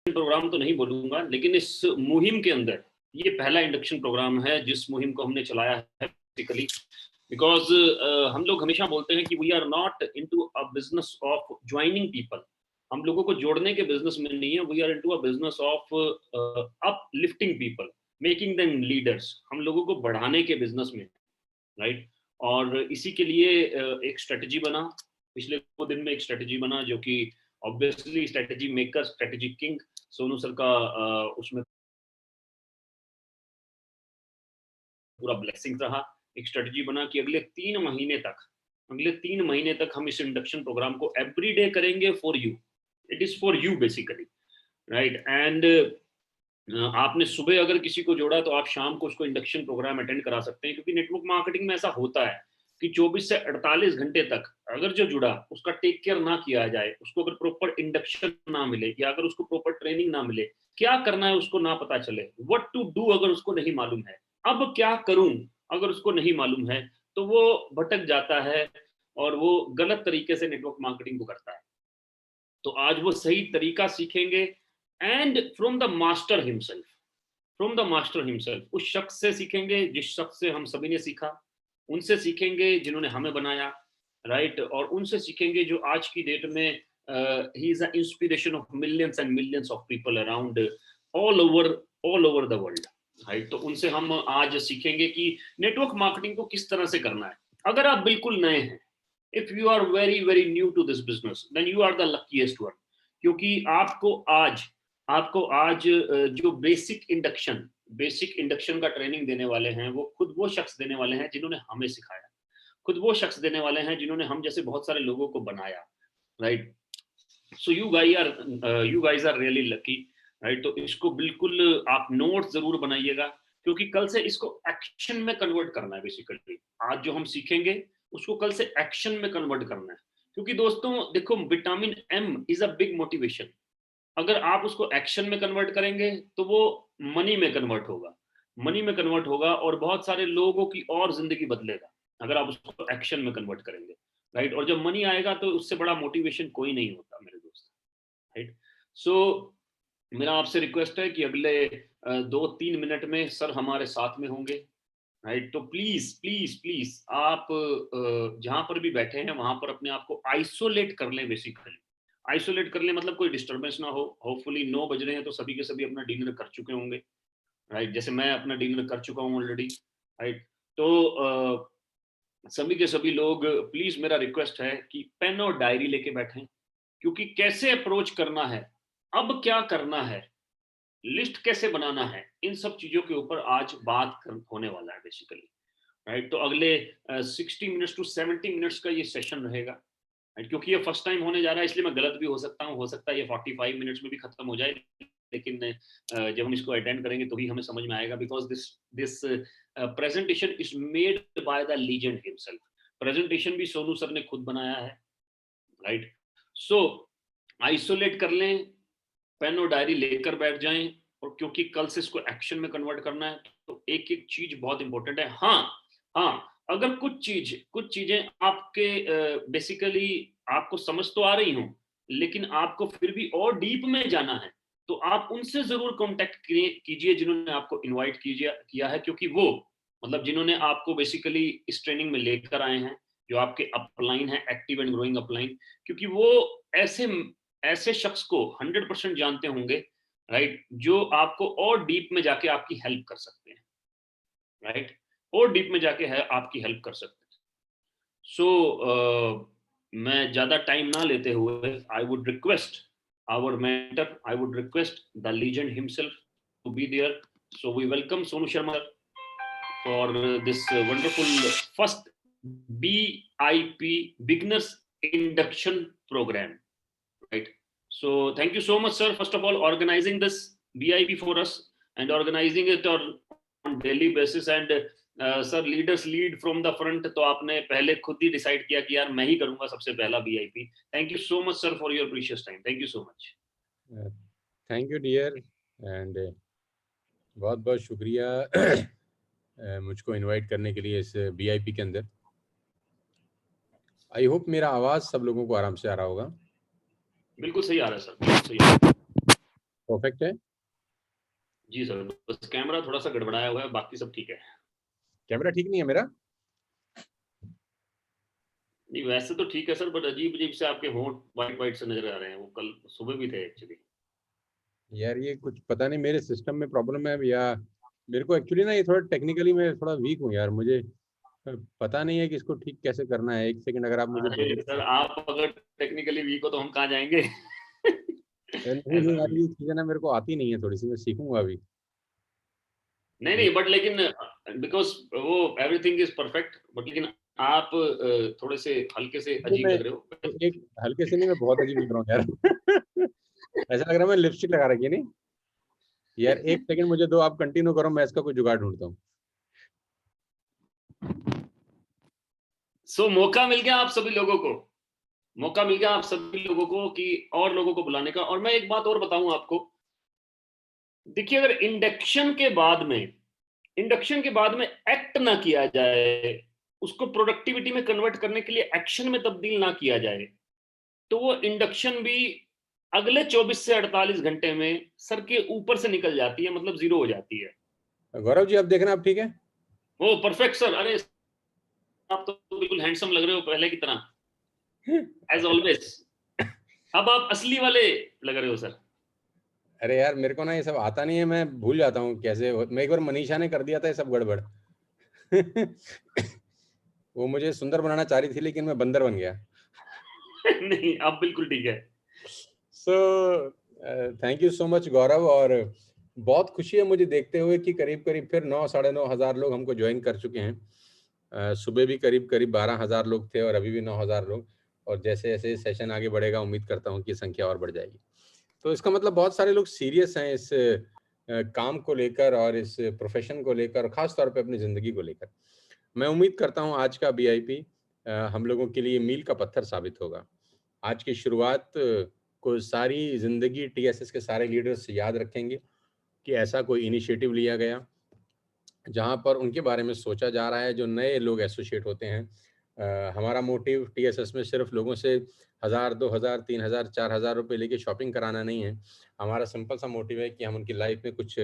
Programme तो नहीं बोलूंगा, लेकिन इस मुहिम के अंदर ये पहला इंडक्शन प्रोग्राम है जिस मुहिम को हमने चलाया है बेसिकली बिकॉज हम लोग हमेशा बोलते हैं कि we are not into a business of joining people. हम लोगों को जोड़ने के बिजनेस में नहीं है, we are into a business of uplifting people, making them leaders. हम लोगों को बढ़ाने के बिजनेस में, राइट। और इसी के लिए एक स्ट्रेटजी बना, पिछले 2 दिन में एक स्ट्रेटजी बना जो कि obviously strategy maker, strategy king Sonu sir का उसमें पूरा ब्लेसिंग रहा। एक स्ट्रेटजी बना कि अगले 3 महीने तक हम इस इंडक्शन प्रोग्राम को एवरीडे करेंगे for you. It is for you basically, right. And आपने सुबह अगर किसी को जोड़ा तो आप शाम को उसको इंडक्शन प्रोग्राम अटेंड करा सकते हैं, क्योंकि नेटवर्क मार्केटिंग में ऐसा होता है कि 24 से 48 घंटे तक अगर जो जुड़ा उसका टेक केयर ना किया जाए, उसको अगर प्रॉपर इंडक्शन ना मिले या अगर उसको प्रॉपर ट्रेनिंग ना मिले, क्या करना है उसको ना पता चले, व्हाट टू डू अगर उसको नहीं मालूम है, अब क्या करूं अगर उसको नहीं मालूम है, तो वो भटक जाता है और वो गलत तरीके से नेटवर्क मार्केटिंग को करता है। तो आज वो सही तरीका सीखेंगे and from the master himself, from the master himself, उस शख्स से सीखेंगे जिस शख्स से हम सभी ने सीखा, उनसे सीखेंगे जिन्होंने हमें बनाया, राइट। और उनसे सीखेंगे जो आज की डेट में he is a inspiration of millions and millions of people around all over the world, right. तो उनसे हम आज सीखेंगे कि नेटवर्क मार्केटिंग को किस तरह से करना है। अगर आप बिल्कुल नए हैं, if you are very new to this business then you are the luckiest one, क्योंकि आपको आज जो बेसिक इंडक्शन का ट्रेनिंग देने वाले हैं वो खुद वो शख्स देने वाले हैं जिन्होंने हमें सिखाया, खुद वो शख्स देने वाले हैं जिन्होंने हम जैसे बहुत सारे लोगों को बनाया, right. So you guys are really lucky, right. तो इसको बिल्कुल आप नोट जरूर बनाइएगा, क्योंकि कल से इसको एक्शन में कन्वर्ट करना है बेसिकली। आज जो हम सीखेंगे उसको कल से एक्शन में कन्वर्ट करना है, क्योंकि दोस्तों देखो vitamin M is a big motivation. अगर आप उसको एक्शन में कन्वर्ट करेंगे तो वो मनी में कन्वर्ट होगा, मनी में कन्वर्ट होगा और बहुत सारे लोगों की और जिंदगी बदलेगा अगर आप उसको एक्शन में कन्वर्ट करेंगे, राइट। और जब मनी आएगा तो उससे बड़ा मोटिवेशन कोई नहीं होता मेरे दोस्त, राइट। सो मेरा आपसे रिक्वेस्ट है कि अगले 2-3 मिनट में सर हमारे साथ में होंगे, राइट। तो प्लीज प्लीज प्लीज आप जहां पर भी बैठे हैं वहां पर अपने आप को आइसोलेट कर लें, बेसिकली आइसोलेट कर लें, मतलब कोई डिस्टर्बेंस ना हो। होपफुली 9 बज रहे हैं तो सभी के सभी अपना डिनर कर चुके होंगे, राइट। जैसे मैं अपना डिनर कर चुका हूँ ऑलरेडी, राइट। तो सभी के सभी लोग प्लीज मेरा रिक्वेस्ट है कि पेन और डायरी लेके बैठें, क्योंकि कैसे अप्रोच करना है, अब क्या करना है, लिस्ट कैसे बनाना है, इन सब चीजों के ऊपर आज बात होने वाला है बेसिकली, राइट। तो अगले 60 मिनट्स टू 70 मिनट्स का ये सेशन रहेगा, राइट। क्योंकि ये फर्स्ट टाइम होने जा रहा है इसलिए मैं गलत भी हो सकता हूँ, हो सकता है ये 45 मिनट्स में भी खत्म हो जाए, लेकिन जब हम इसको अटेंड करेंगे तो ही हमें समझ में आएगा, because this presentation is made by the legend himself. Presentation भी सोनू सर ने खुद बनाया है, राइट। सो आइसोलेट कर लें, पेन और डायरी लेकर बैठ जाएं, और क्योंकि कल से इसको एक्शन में कन्वर्ट करना है तो एक एक चीज बहुत इंपॉर्टेंट है। हाँ, अगर कुछ चीजें आपके बेसिकली आपको समझ तो आ रही हो, लेकिन आपको फिर भी और डीप में जाना है, तो आप उनसे जरूर कांटेक्ट कीजिए जिन्होंने आपको इनवाइट किया है, क्योंकि वो मतलब जिन्होंने आपको बेसिकली इस ट्रेनिंग में लेकर आए हैं, जो आपके अपलाइन है, एक्टिव एंड ग्रोइंग अपलाइन, क्योंकि वो ऐसे ऐसे शख्स को 100% जानते होंगे, राइट, जो आपको और डीप में जाके आपकी हेल्प कर सकते हैं, राइट, और डीप में जाके है आपकी हेल्प कर सकते हैं। सो मैं ज्यादा टाइम ना लेते हुए I would request our mentor, I would request the legend himself to be there. So we welcome Sonu Sharma for this wonderful first BIP beginners induction program, right? So thank you so much, sir, first of all organizing this BIP for us and organizing it on daily basis, and sir leaders lead from the front, तो आपने पहले खुद ही decide किया कि यार मैं ही करूंगा सबसे पहला VIP। Thank you so much sir for your precious time, thank you so much. Thank you dear, and बहुत बहुत शुक्रिया मुझको इनवाइट करने के लिए इस BIP के अंदर। आई होप मेरा आवाज़ सब लोगों को आराम से आ रहा होगा। बिल्कुल सही आ रहा है सर, बिल्कुल सही आ रहा है। परफेक्ट है। जी सर, बस कैमरा थोड़ा सा गड़बड़ाया हुआ है, बाकी सब ठीक है। कैमरा ठीक नहीं है मेरा? नहीं वैसे तो ठीक है सर, बट अजीब अजीब से आपके होंठ वाइट वाइट से नजर आ रहे हैं, वो कल सुबह भी थे एक्चुअली। यार ये कुछ पता नहीं मेरे सिस्टम में प्रॉब्लम है या मेरे को एक्चुअली ना ये थोड़ा टेक्निकली मैं थोड़ा वीक हूँ यार, मुझे पता नहीं है कि इसको ठीक कैसे करना है। एक सेकंड अगर आप मुझे दे अरे दें। सर, आप अगर टेक्निकली वीक हो तो हम कहाँ जाएंगे? नहीं नहीं ऐसा यार, नहीं। ये चीज़ें ना मेरे को आती नहीं है, थोड़ी सी मैं सीखूंगा अभी। नहीं नहीं, बट लेकिन बिकॉज वो एवरीथिंग इज परफेक्ट, बट लेकिन आप थोड़े से हल्के से तो अजीब मैं लग रहे हो। एक हल्के से नहीं, मैं बहुत अजीब लग रहा हूँ यार। ऐसा लग रहा है मैं लिपस्टिक लगा रखी है। नहीं यार, एक सेकंड मुझे दो, आप कंटिन्यू करो, मैं इसका कोई जुगाड़ ढूंढता हूँ। सो मौका मिल गया आप सभी लोगों को, मौका मिल गया आप सभी लोगों को कि और लोगों को बुलाने का। और मैं एक बात और बताऊं आपको, देखिए अगर इंडक्शन के बाद में एक्ट ना किया जाए, उसको प्रोडक्टिविटी में कन्वर्ट करने के लिए एक्शन में तब्दील ना किया जाए, तो वो इंडक्शन भी अगले 24 से 48 घंटे में सर के ऊपर से निकल जाती है, मतलब जीरो हो जाती है। गौरव जी, आप देखना, आप ठीक है? वो परफेक्ट सर। अरे आप तो बिल्कुल हैंडसम लग रहे हो पहले की तरह, एज ऑलवेज। अब आप असली वाले लग रहे हो सर। अरे यार, मेरे को ना ये सब आता नहीं है, मैं भूल जाता हूँ कैसे मैं एक बार मनीषा ने कर दिया था ये सब गड़बड़। वो मुझे सुंदर बनाना चाह रही थी लेकिन मैं बंदर बन गया। नहीं आप बिल्कुल ठीक है। So thank you so much Gaurav, और बहुत खुशी है मुझे देखते हुए कि करीब करीब फिर 9-9.5 हज़ार लोग हमको ज्वाइन कर चुके हैं। सुबह भी करीब करीब 12,000 लोग थे और अभी भी 9,000 लोग, और जैसे जैसे सेशन आगे बढ़ेगा उम्मीद करता हूँ कि संख्या और बढ़ जाएगी। तो इसका मतलब बहुत सारे लोग सीरियस हैं इस काम को लेकर और इस प्रोफेशन को लेकर, खास तौर पे अपनी ज़िंदगी को लेकर। मैं उम्मीद करता हूँ आज का बीआईपी हम लोगों के लिए मील का पत्थर साबित होगा। आज की शुरुआत को सारी ज़िंदगी टीएसएस के सारे लीडर्स याद रखेंगे कि ऐसा कोई इनिशिएटिव लिया गया जहाँ पर उनके बारे में सोचा जा रहा है, जो नए लोग एसोसिएट होते हैं। हमारा मोटिव टीएसएस में सिर्फ लोगों से 1000, 2000, 3000, 4000 रुपये लेके शॉपिंग कराना नहीं है। हमारा सिंपल सा मोटिव है कि हम उनकी लाइफ में कुछ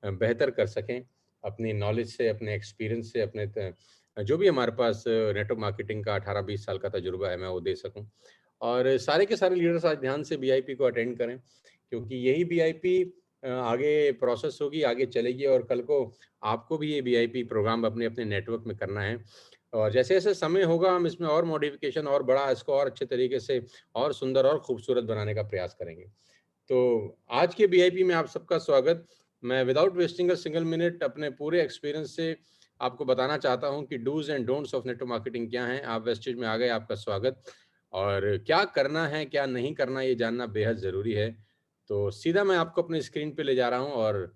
बेहतर कर सकें, अपनी नॉलेज से, अपने एक्सपीरियंस से, जो भी हमारे पास नेटवर्क मार्केटिंग का 18-20 साल का तजुर्बा है, मैं वो दे सकूं। और सारे के सारे लीडर्स आज ध्यान से बीआईपी को अटेंड करें, क्योंकि यही बीआईपी आगे प्रोसेस होगी, आगे चलेगी, और कल को आपको भी ये वीआईपी प्रोग्राम अपने अपने नेटवर्क में करना है। और जैसे जैसे समय होगा हम इसमें और मॉडिफिकेशन और बड़ा इसको और अच्छे तरीके से और सुंदर और खूबसूरत बनाने का प्रयास करेंगे। तो आज के वीआईपी में आप सबका स्वागत। मैं without wasting a single minute अपने पूरे एक्सपीरियंस से आपको बताना चाहता हूं कि dos and don'ts of network marketing क्या हैं। आप वेस्टेज में आ गए, आपका स्वागत। और क्या करना है क्या नहीं करना ये जानना बेहद ज़रूरी है। तो सीधा मैं आपको अपने स्क्रीन पे ले जा रहा हूं और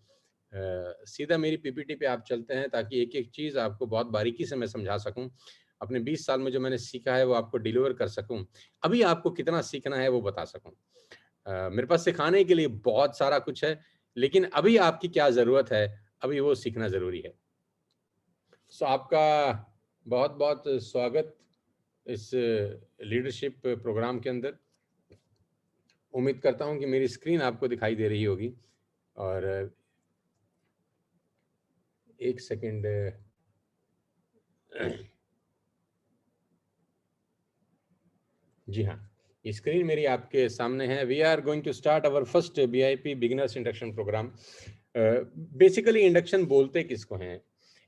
सीधा मेरी पीपीटी पे आप चलते हैं, ताकि एक एक चीज़ आपको बहुत बारीकी से मैं समझा सकूं, अपने 20 साल में जो मैंने सीखा है वो आपको डिलीवर कर सकूं, अभी आपको कितना सीखना है वो बता सकूं। मेरे पास सिखाने के लिए बहुत सारा कुछ है, लेकिन अभी आपकी क्या ज़रूरत है, अभी वो सीखना ज़रूरी है। सो आपका बहुत बहुत स्वागत इस लीडरशिप प्रोग्राम के अंदर। उम्मीद करता हूं कि मेरी स्क्रीन आपको दिखाई दे रही होगी। और एक सेकंड, जी हाँ, ये स्क्रीन मेरी आपके सामने है। We are going to start our first BIP beginners induction program. Basically induction बोलते किसको हैं?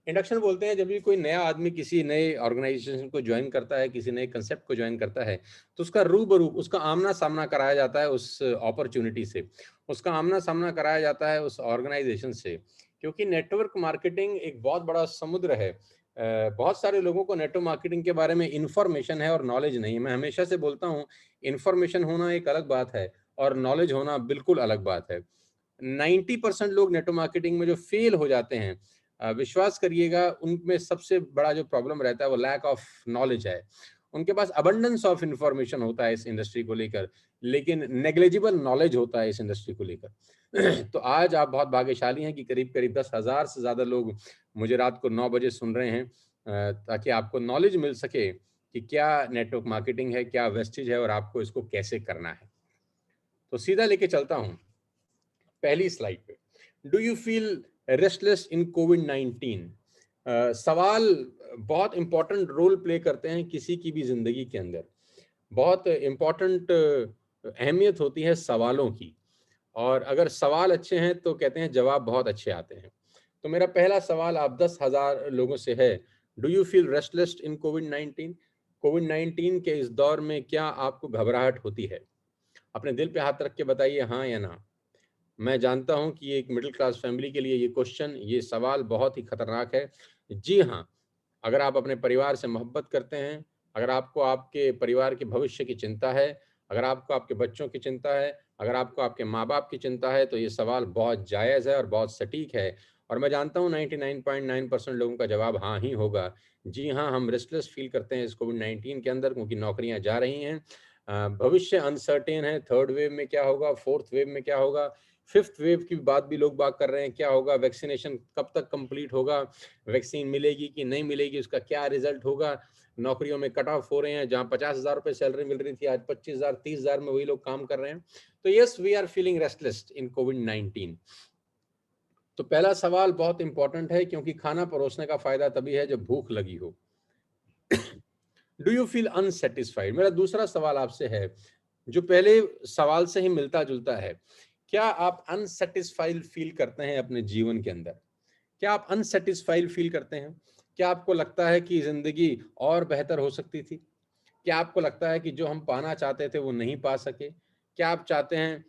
इंडक्शन बोलते हैं जब भी कोई नया आदमी किसी नए ऑर्गेनाइजेशन को ज्वाइन करता है, किसी नए कंसेप्ट को ज्वाइन करता है, तो उसका रूबरू, उसका आमना सामना कराया जाता है उस अपॉर्चुनिटी से, उसका आमना सामना कराया जाता है उस ऑर्गेनाइजेशन से। क्योंकि नेटवर्क मार्केटिंग एक बहुत बड़ा समुद्र है। बहुत सारे लोगों को नेटवर्क मार्केटिंग के बारे में इंफॉर्मेशन है और नॉलेज नहीं है। मैं हमेशा से बोलता हूँ, इंफॉर्मेशन होना एक अलग बात है और नॉलेज होना बिल्कुल अलग बात है। 90% लोग नेटवर्क मार्केटिंग में जो फेल हो जाते हैं, विश्वास करिएगा, उनमें सबसे बड़ा जो प्रॉब्लम रहता है वो लैक ऑफ नॉलेज है। उनके पास अबंडेंस ऑफ इंफॉर्मेशन होता है इस इंडस्ट्री को लेकर, लेकिन नेग्लिजिबल नॉलेज होता है इस इंडस्ट्री को लेकर। तो आज आप बहुत भाग्यशाली हैं कि करीब करीब 10,000 से ज़्यादा लोग मुझे रात को 9 बजे सुन रहे हैं, ताकि आपको नॉलेज मिल सके कि क्या नेटवर्क मार्केटिंग है, क्या वेस्टेज है और आपको इसको कैसे करना है। तो सीधा लेके चलता हूँ। पहली स्लाइड पे, do you feel restless in कोविड-19? सवाल बहुत इंपॉर्टेंट रोल प्ले करते हैं किसी की भी जिंदगी के अंदर। बहुत इंपॉर्टेंट अहमियत होती है सवालों की, और अगर सवाल अच्छे हैं तो कहते हैं जवाब बहुत अच्छे आते हैं। तो मेरा पहला सवाल आप 10,000 लोगों से है, do you feel restless in कोविड-19? कोविड-19 के इस दौर में क्या आपको घबराहट होती है? अपने दिल पे हाथ रख के बताइए हाँ या ना। मैं जानता हूं कि एक मिडिल क्लास फैमिली के लिए ये क्वेश्चन, ये सवाल बहुत ही खतरनाक है। जी हाँ, अगर आप अपने परिवार से मोहब्बत करते हैं, अगर आपको आपके परिवार के भविष्य की चिंता है, अगर आपको आपके बच्चों की चिंता है, अगर आपको आपके माँ-बाप की चिंता है, तो ये सवाल बहुत जायज़ है और बहुत सटीक है। और मैं जानता हूँ 99.9% लोगों का जवाब हाँ ही होगा। जी हाँ, हम रेस्टलेस फ़ील करते हैं इस कोविड-19 के अंदर, क्योंकि नौकरियाँ जा रही हैं। भविष्य अनसर्टेन है, थर्ड वेव में क्या होगा, फोर्थ वेव में क्या होगा, फिफ्थ वेव की बात भी लोग बात कर रहे हैं, क्या होगा, वैक्सीनेशन कब तक कंप्लीट होगा, वैक्सीन मिलेगी कि नहीं मिलेगी, उसका क्या रिजल्ट होगा, नौकरियों में कट ऑफ हो रहे हैं, जहां 50,000 रुपए सैलरी मिल रही थी आज 25,000 30,000 में वही लोग काम कर रहे हैं। तो yes, we are feeling restless in कोविड-19। तो पहला सवाल बहुत इंपॉर्टेंट है, क्योंकि खाना परोसने का फायदा तभी है जब भूख लगी हो। Do you feel unsatisfied? मेरा दूसरा सवाल आपसे है, जो पहले सवाल से ही मिलता जुलता है, क्या आप अनसेटिस्फाइड फील करते हैं अपने जीवन के अंदर? क्या आप अनसेटिस्फाइड फील करते हैं? क्या आपको लगता है कि जिंदगी और बेहतर हो सकती थी? क्या आपको लगता है कि जो हम पाना चाहते थे वो नहीं पा सके? क्या आप चाहते हैं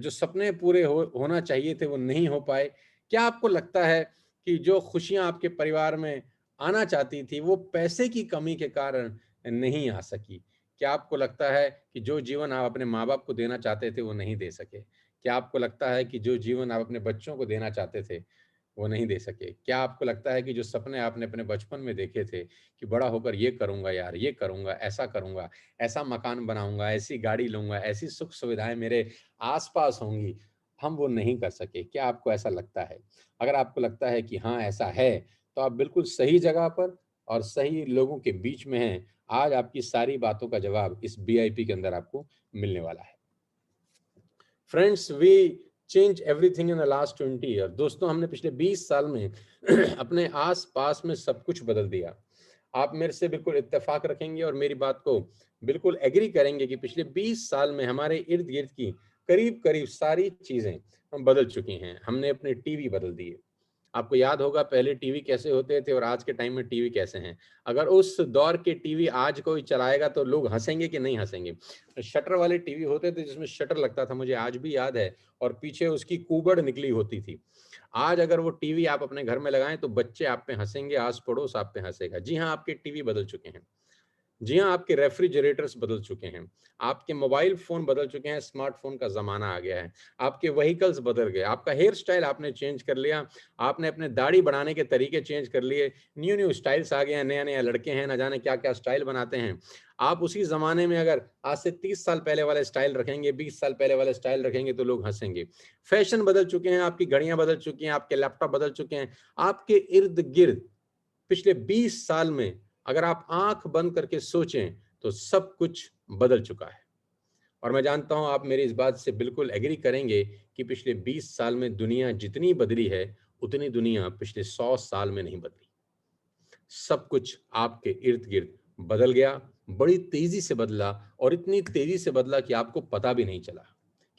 जो सपने पूरे होना चाहिए थे वो नहीं हो पाए? क्या आपको लगता है कि जो खुशियाँ आपके परिवार में आना चाहती थी वो पैसे की कमी के कारण नहीं आ सकी? क्या आपको लगता है कि जो जीवन आप अपने माँ-बाप को देना चाहते थे वो नहीं दे सके? क्या आपको लगता है कि जो जीवन आप अपने बच्चों को देना चाहते थे वो नहीं दे सके? क्या आपको लगता है कि जो सपने आपने अपने बचपन में देखे थे कि बड़ा होकर ये करूँगा यार, ये करूँगा, ऐसा करूँगा, ऐसा मकान बनाऊँगा, ऐसी गाड़ी लूँगा, ऐसी सुख सुविधाएँ मेरे आस-पास होंगी, हम वो नहीं कर सके। क्या आपको ऐसा लगता है? अगर आपको लगता है कि हाँ, ऐसा है, तो आप बिल्कुल सही जगह पर और सही लोगों के बीच में हैं। आज आपकी सारी बातों का जवाब इस बीआईपी के अंदर आपको मिलने वाला है। Friends, we change everything in the last 20 year. दोस्तों, हमने पिछले 20 साल में अपने आस-पास में सब कुछ बदल दिया। आप मेरे से बिल्कुल इत्तेफाक रखेंगे और मेरी बात को बिल्कुल एग्री करेंगे कि पिछले 20 साल में हमारे इर्द-गिर्द की करीब-करीब सारी चीज़ें हम बदल चुकी हैं। हमने अपने टीवी बदल दिए। आपको याद होगा पहले टीवी कैसे होते थे और आज के टाइम में टीवी कैसे हैं। अगर उस दौर के टीवी आज कोई चलाएगा तो लोग हँसेंगे कि नहीं हँसेंगे? शटर वाले टीवी होते थे जिसमें शटर लगता था, मुझे आज भी याद है, और पीछे उसकी कूबड़ निकली होती थी। आज अगर वो टीवी आप अपने घर में लगाएँ तो बच्चे आप पे हँसेंगे, आस-पड़ोस आप पे हँसेगा। जी हाँ, आपके टीवी बदल चुके हैं। जी हाँ, आपके रेफ्रिजरेटर्स बदल चुके हैं। आपके मोबाइल फ़ोन बदल चुके हैं, स्मार्टफ़ोन का ज़माना आ गया है। आपके व्हीकल्स बदल गए, आपका हेयर स्टाइल आपने चेंज कर लिया, आपने अपने दाढ़ी बढ़ाने के तरीके चेंज कर लिए, न्यू-न्यू स्टाइल्स आ गए हैं, नया-नया लड़के हैं, ना जाने क्या-क्या स्टाइल बनाते हैं। आप उसी ज़माने में अगर आज से 30 साल पहले वाले स्टाइल रखेंगे, 20 साल पहले वाले स्टाइल रखेंगे तो लोग हँसेंगे। फ़ैशन बदल चुके हैं, आपकी घड़ियाँ बदल चुकी हैं, आपके लैपटॉप बदल चुके हैं। आपके इर्द-गिर्द पिछले 20 साल में अगर आप आंख बंद करके सोचें तो सब कुछ बदल चुका है। और मैं जानता हूं आप मेरी इस बात से बिल्कुल एग्री करेंगे कि पिछले 20 साल में दुनिया जितनी बदली है उतनी दुनिया पिछले 100 साल में नहीं बदली। सब कुछ आपके इर्द-गिर्द बदल गया, बड़ी तेज़ी से बदला, और इतनी तेज़ी से बदला कि आपको पता भी नहीं चला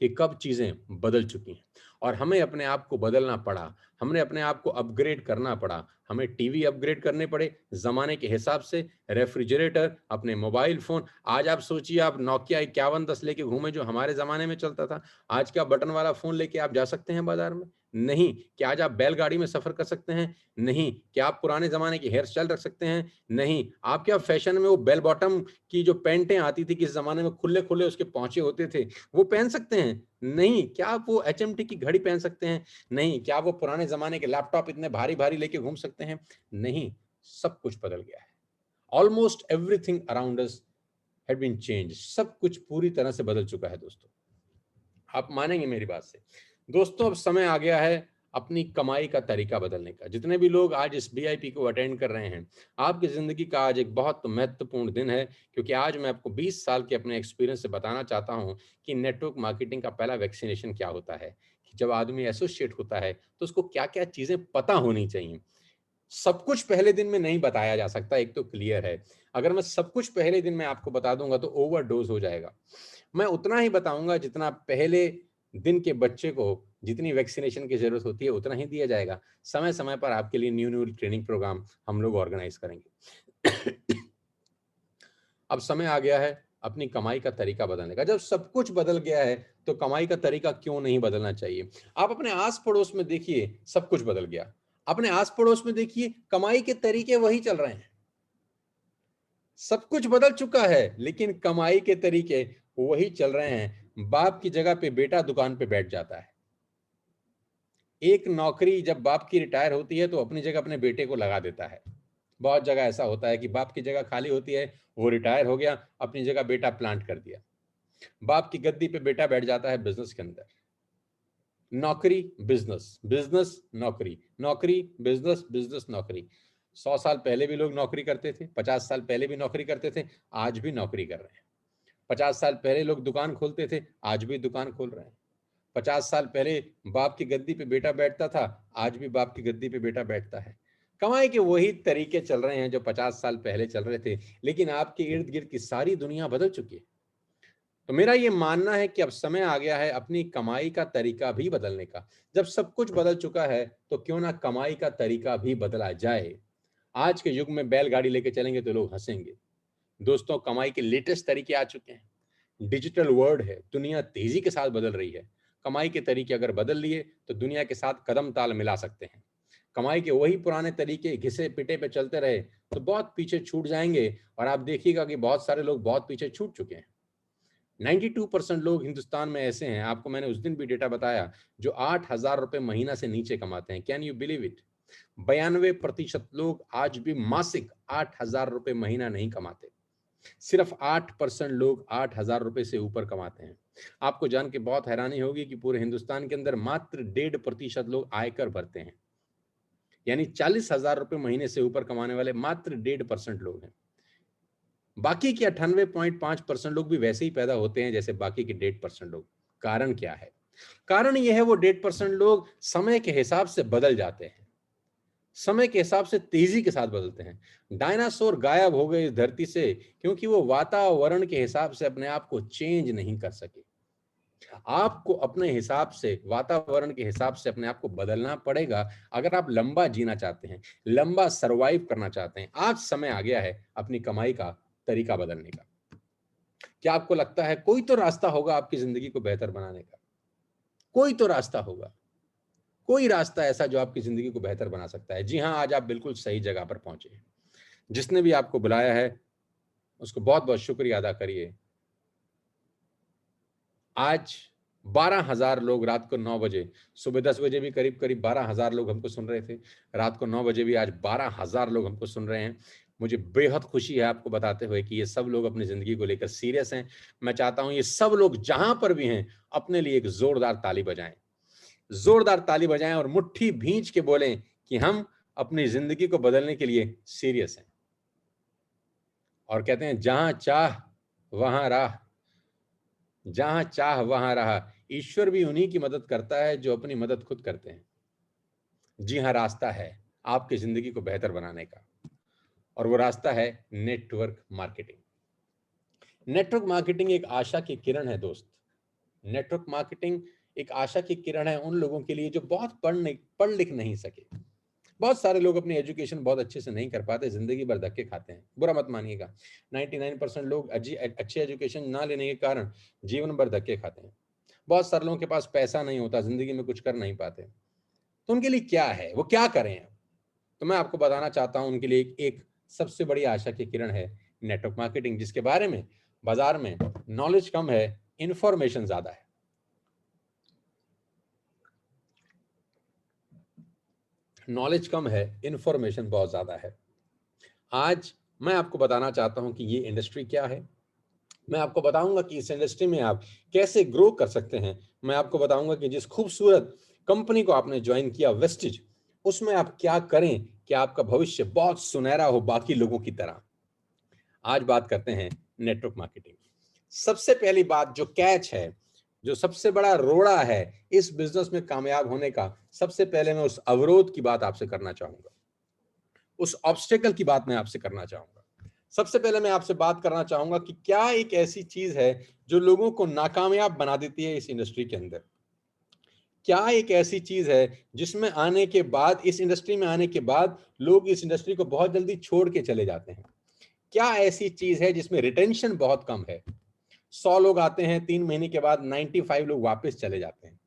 कि कब चीज़ें बदल चुकी हैं। और हमें अपने आप को बदलना पड़ा, हमने अपने आप को अपग्रेड करना पड़ा। हमें टीवी अपग्रेड करने पड़े ज़माने के हिसाब से, रेफ्रिजरेटर, अपने मोबाइल फ़ोन। आज आप सोचिए, आप नोकिया 5110 लेके घूमें जो हमारे ज़माने में चलता था। आज क्या बटन वाला फ़ोन लेके आप जा सकते हैं बाज़ार में? नहीं। क्या आज आप बैलगाड़ी में सफ़र कर सकते हैं? नहीं। क्या आप पुराने ज़माने की हेयर स्टाइल रख सकते हैं? नहीं। आप क्या फैशन में वो बेल बॉटम की जो पैंटें आती थी किस ज़माने में, खुले-खुले उसके पोंचे होते थे, वो पहन सकते हैं? नहीं। क्या आप वो एचएमटी की घड़ी पहन सकते हैं? नहीं। क्या आप वो पुराने ज़माने के लैपटॉप इतने भारी-भारी लेके घूम सकते हैं? नहीं। सब कुछ बदल गया है। Almost everything around us had been changed. सब कुछ पूरी तरह से बदल चुका है दोस्तों। आप मानेंगे मेरी बात से। दोस्तों, अब समय आ गया है अपनी कमाई का तरीका बदलने का। जितने भी लोग आज इस बीआईपी को अटेंड कर रहे हैं, आपकी ज़िंदगी का आज एक बहुत महत्वपूर्ण दिन है, क्योंकि आज मैं आपको 20 साल के अपने एक्सपीरियंस से बताना चाहता हूँ कि नेटवर्क मार्केटिंग का पहला वैक्सीनेशन क्या होता है, कि जब आदमी एसोसिएट होता है तो उसको क्या क्या चीजें पता होनी चाहिए। सब कुछ पहले दिन में नहीं बताया जा सकता, एक तो क्लियर है। अगर मैं सब कुछ पहले दिन में आपको बता दूंगा तो ओवरडोज हो जाएगा। मैं उतना ही बताऊंगा जितना पहले दिन के बच्चे को जितनी वैक्सीनेशन की जरूरत होती है उतना ही दिया जाएगा। समय समय पर आपके लिए न्यू न्यू ट्रेनिंग प्रोग्राम हम लोग ऑर्गेनाइज करेंगे। अब समय आ गया है अपनी कमाई का तरीका बदलने का। जब सब कुछ बदल गया है तो कमाई का तरीका क्यों नहीं बदलना चाहिए। आप अपने आस पड़ोस में देखिए, सब कुछ बदल गया। अपने आस पड़ोस में देखिए, कमाई के तरीके वही चल रहे हैं। सब कुछ बदल चुका है लेकिन कमाई के तरीके वही चल रहे हैं। बाप की जगह पे बेटा दुकान पे बैठ जाता है। एक नौकरी जब बाप की रिटायर होती है तो अपनी जगह अपने बेटे को लगा देता है। बहुत जगह ऐसा होता है कि बाप की जगह खाली होती है, वो रिटायर हो गया, अपनी जगह बेटा प्लांट कर दिया। बाप की गद्दी पे बेटा बैठ जाता है बिजनेस के अंदर। नौकरी बिजनेस, बिजनेस नौकरी, नौकरी बिजनेस, बिजनेस नौकरी। 100 साल पहले भी लोग नौकरी करते थे, 50 साल पहले भी नौकरी करते थे, आज भी नौकरी कर रहे हैं। 50 साल पहले लोग दुकान खोलते थे, आज भी दुकान खोल रहे हैं। 50 साल पहले बाप की गद्दी पे बेटा बैठता था, आज भी बाप की गद्दी पे बेटा बैठता है। कमाई के वही तरीके चल रहे हैं जो 50 साल पहले चल रहे थे, लेकिन आपके इर्द गिर्द की सारी दुनिया बदल चुकी है। तो मेरा ये मानना है कि अब समय आ गया है अपनी कमाई का तरीका भी बदलने का। जब सब कुछ बदल चुका है तो क्यों ना कमाई का तरीका भी बदला जाए। आज के युग में बैलगाड़ी लेके चलेंगे तो लोग हंसेंगे। दोस्तों, कमाई के लेटेस्ट तरीके आ चुके हैं। डिजिटल वर्ल्ड है, दुनिया तेजी के साथ बदल रही है। कमाई के तरीके अगर बदल लिए तो दुनिया के साथ कदम ताल मिला सकते हैं। कमाई के वही पुराने तरीके घिसे पिटे पे चलते रहे तो बहुत पीछे छूट जाएंगे। और आप देखिएगा कि बहुत सारे लोग बहुत पीछे छूट चुके हैं। 92% लोग हिंदुस्तान में ऐसे हैं, आपको मैंने उस दिन भी डेटा बताया, जो 8,000 रुपए महीना से नीचे कमाते हैं। Can you believe it. 92% लोग आज भी मासिक 8,000 रुपए महीना नहीं कमाते। सिर्फ 8% लोग 8,000 रुपए से ऊपर कमाते हैं। आपको जान के बहुत हैरानी होगी कि पूरे हिंदुस्तान के अंदर मात्र 1.5% लोग आयकर भरते हैं। यानी 40,000 रुपए महीने से ऊपर कमाने वाले मात्र 1.5% लोग हैं। बाकी के 98.5% लोग भी वैसे ही पैदा होते हैं जैसे बाकी के 1.5% लोग। कारण क्या है? कारण यह है वो 1.5% लोग समय के हिसाब से बदल जाते हैं। समय के हिसाब से तेजी के साथ बदलते हैं। डायनासोर गायब हो गए इस धरती से क्योंकि वो वातावरण के हिसाब से अपने आप को चेंज नहीं कर सके। आपको अपने हिसाब से, वातावरण के हिसाब से अपने आप को बदलना पड़ेगा अगर आप लंबा जीना चाहते हैं, लंबा सरवाइव करना चाहते हैं। आज समय आ गया है अपनी कमाई का तरीका बदलने का। क्या आपको लगता है कोई तो रास्ता होगा आपकी जिंदगी को बेहतर बनाने का? कोई तो रास्ता होगा, कोई रास्ता ऐसा जो आपकी जिंदगी को बेहतर बना सकता है। जी हाँ, आज आप बिल्कुल सही जगह पर पहुंचे हैं। जिसने भी आपको बुलाया है उसको बहुत बहुत शुक्रिया अदा करिए। आज 12,000 लोग रात को 9 बजे, सुबह 10 बजे भी करीब करीब 12,000 लोग हमको सुन रहे थे। रात को 9 बजे भी आज 12,000 लोग हमको सुन रहे हैं। मुझे बेहद खुशी है आपको बताते हुए कि ये सब लोग अपनी जिंदगी को लेकर सीरियस हैं। मैं चाहता हूं ये सब लोग जहां पर भी हैं अपने लिए एक जोरदार ताली बजाएं, जोरदार ताली बजाएं और मुट्ठी भींच के बोलें कि हम अपनी जिंदगी को बदलने के लिए सीरियस हैं। और कहते हैं जहां चाह वहां राह, जहां चाह वहां राह। ईश्वर भी उन्हीं की मदद करता है जो अपनी मदद खुद करते हैं। जी हाँ, रास्ता है आपकी जिंदगी को बेहतर बनाने का, और वो रास्ता है नेटवर्क मार्केटिंग। नेटवर्क मार्केटिंग एक आशा की किरण है दोस्त। नेटवर्क मार्केटिंग एक आशा की किरण है उन लोगों के लिए जो बहुत पढ़ लिख नहीं सके। बहुत सारे लोग अपनी एजुकेशन बहुत अच्छे से नहीं कर पाते, जिंदगी भर धक्के खाते हैं। बुरा मत मानिएगा, 99% लोग अच्छी एजुकेशन ना लेने के कारण जीवन भर धक्के खाते हैं। बहुत सारे लोगों के पास पैसा नहीं होता, जिंदगी में कुछ कर नहीं पाते। तो उनके लिए क्या है, वो क्या करें? तो मैं आपको बताना चाहता हूं उनके लिए एक सबसे बड़ी आशा की किरण है नेटवर्क मार्केटिंग, जिसके बारे में बाजार में नॉलेज कम है, इंफॉर्मेशन ज्यादा है। नॉलेज कम है, इंफॉर्मेशन बहुत ज्यादा है। आज मैं आपको बताना चाहता हूं कि ये इंडस्ट्री क्या है। मैं आपको बताऊंगा कि इस इंडस्ट्री में आप कैसे ग्रो कर सकते हैं। मैं आपको बताऊंगा कि जिस खूबसूरत कंपनी को आपने ज्वाइन किया वेस्टिज, उसमें आप क्या करें कि आपका भविष्य बहुत सुनहरा हो बाकी लोगों की तरह। आज बात करते हैं नेटवर्क मार्केटिंग। सबसे पहली बात जो कैच है, जो सबसे बड़ा रोड़ा है इस बिजनेस में कामयाब होने का, सबसे पहले मैं उस अवरोध की बात आपसे करना चाहूंगा, उस ऑब्स्टेकल की बात मैं आपसे करना चाहूंगा। सबसे पहले मैं आपसे बात करना चाहूंगा कि क्या एक ऐसी चीज है जो लोगों को नाकामयाब बना देती है इस इंडस्ट्री के अंदर? क्या एक ऐसी चीज है जिसमें आने के बाद, इस इंडस्ट्री में आने के बाद लोग इस इंडस्ट्री को बहुत जल्दी छोड़ के चले जाते हैं? क्या ऐसी चीज है जिसमें रिटेंशन बहुत कम है? 100 लोग आते हैं, 3 महीने के बाद 95 लोग वापस चले जाते हैं।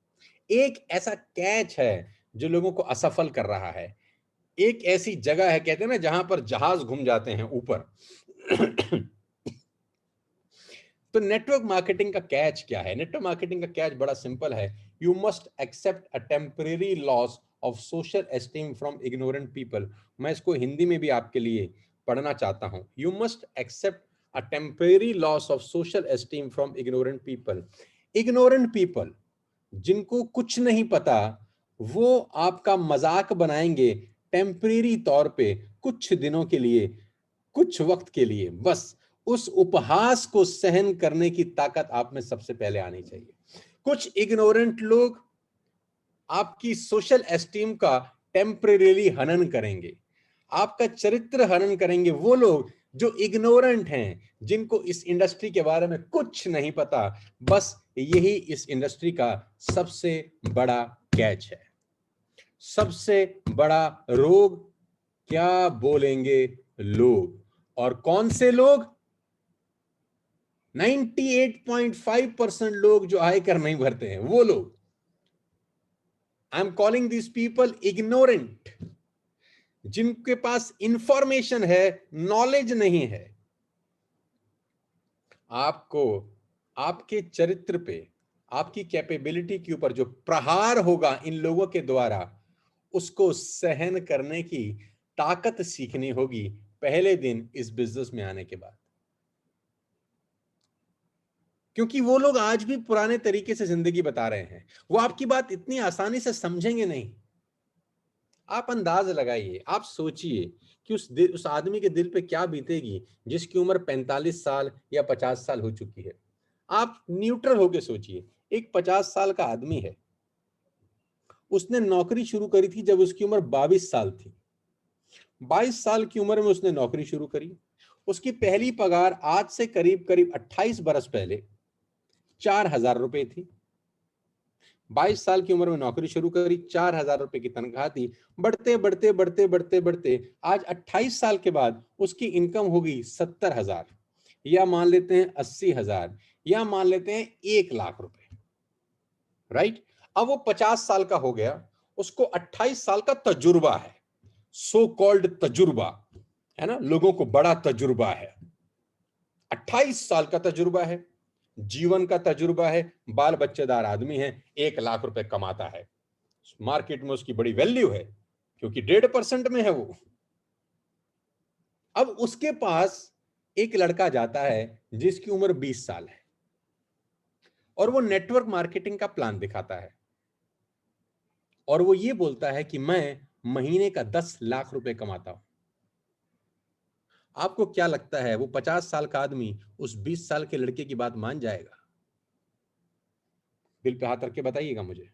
एक ऐसा कैच है जो लोगों को असफल कर रहा है। एक ऐसी जगह है, कहते हैं ना, जहां पर जहाज घूम जाते हैं ऊपर। तो नेटवर्क मार्केटिंग का कैच क्या है? नेटवर्क मार्केटिंग का कैच बड़ा सिंपल है। You must accept a temporary loss of social esteem from ignorant people. मैं इसको हिंदी में भी आपके लिए पढ़ना चाहता हूं। You must accept a temporary loss of social esteem from ignorant people. Ignorant people, जिनको कुछ नहीं पता, वो आपका मजाक बनाएंगे टेम्परेरी तौर पे, कुछ दिनों के लिए, कुछ वक्त के लिए। बस उस उपहास को सहन करने की ताकत आप में सबसे पहले आनी चाहिए। कुछ इग्नोरेंट लोग आपकी सोशल एस्टीम का टेम्परेरीली हनन करेंगे, आपका चरित्र हनन करेंगे वो लोग जो इग्नोरेंट हैं, जिनको इस इंडस्ट्री के बारे में कुछ नहीं पता। बस यही इस इंडस्ट्री का सबसे बड़ा कैच है, सबसे बड़ा रोग। क्या बोलेंगे लोग? और कौन से लोग? 98.5% लोग जो आयकर नहीं भरते हैं, वो लोग। I am calling this people ignorant, जिनके पास इंफॉर्मेशन है, नॉलेज नहीं है। आपको आपके चरित्र पे, आपकी कैपेबिलिटी के ऊपर जो प्रहार होगा इन लोगों के द्वारा, उसको सहन करने की ताकत सीखनी होगी पहले दिन इस बिजनेस में आने के बाद। क्योंकि वो लोग आज भी पुराने तरीके से जिंदगी बता रहे हैं, वो आपकी बात इतनी आसानी से समझेंगे नहीं। आप अंदाज लगाइए, आप सोचिए कि उस आदमी के दिल पे क्या बीतेगी जिसकी उम्र 45 साल या 50 साल हो चुकी है। आप न्यूट्रल होके सोचिए, एक 50 साल का आदमी है, उसने नौकरी शुरू करी थी जब उसकी उम्र 22 साल थी। 22 साल की उम्र में उसने नौकरी शुरू करी। उसकी पहली पगार आज से करीब करीब 28 बरस पहले 4,000 रुपए थी। 22 साल की उम्र में नौकरी शुरू करी, 4,000 रुपए की तनख्वाह थी। बढ़ते बढ़ते बढ़ते बढ़ते बढ़ते आज 28 साल के बाद उसकी इनकम होगी 70,000, या मान लेते हैं 80,000, या मान लेते हैं 1,00,000 रुपए। राइट? अब वो 50 साल का हो गया, उसको 28 साल का तजुर्बा है, सो कॉल्ड तजुर्बा है ना, लोगों को बड़ा तजुर्बा है। 28 साल का तजुर्बा है, जीवन का तजुर्बा है, बाल बच्चेदार आदमी है, 1,00,000 रुपए कमाता है, मार्केट में उसकी बड़ी वैल्यू है क्योंकि 1.5% में है वो। अब उसके पास एक लड़का जाता है जिसकी उम्र 20 साल है, और वो नेटवर्क मार्केटिंग का प्लान दिखाता है, और वो ये बोलता है कि मैं महीने का 10 लाख रुपए कमाता हूं। आपको क्या लगता है वो 50 साल का आदमी उस 20 साल के लड़के की बात मान जाएगा? दिल पे हाथ रख के बताइएगा मुझे।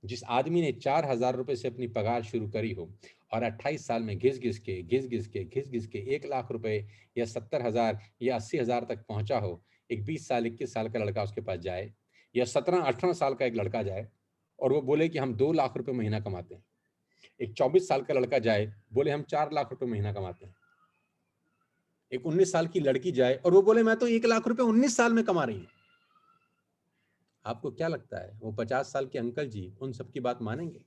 जिस आदमी ने 4,000 रुपए से अपनी पगार शुरू करी हो और 28 साल में घिस घिस के 1,00,000 रुपए या 70,000 या 80,000 तक पहुंचा हो, एक 20 साल 21 साल का लड़का उसके पास जाए, या 17-18 साल का एक लड़का जाए और वो बोले कि हम 2,00,000 रुपए महीना कमाते हैं। एक 24 साल का लड़का जाए, बोले हम 4,00,000 रुपए महीना कमाते हैं। एक 19 साल की लड़की जाए और वो बोले मैं तो 1,00,000 रुपए 19 साल में कमा रही हूं। आपको क्या लगता है वो 50 साल के अंकल जी उन सबकी बात मानेंगे?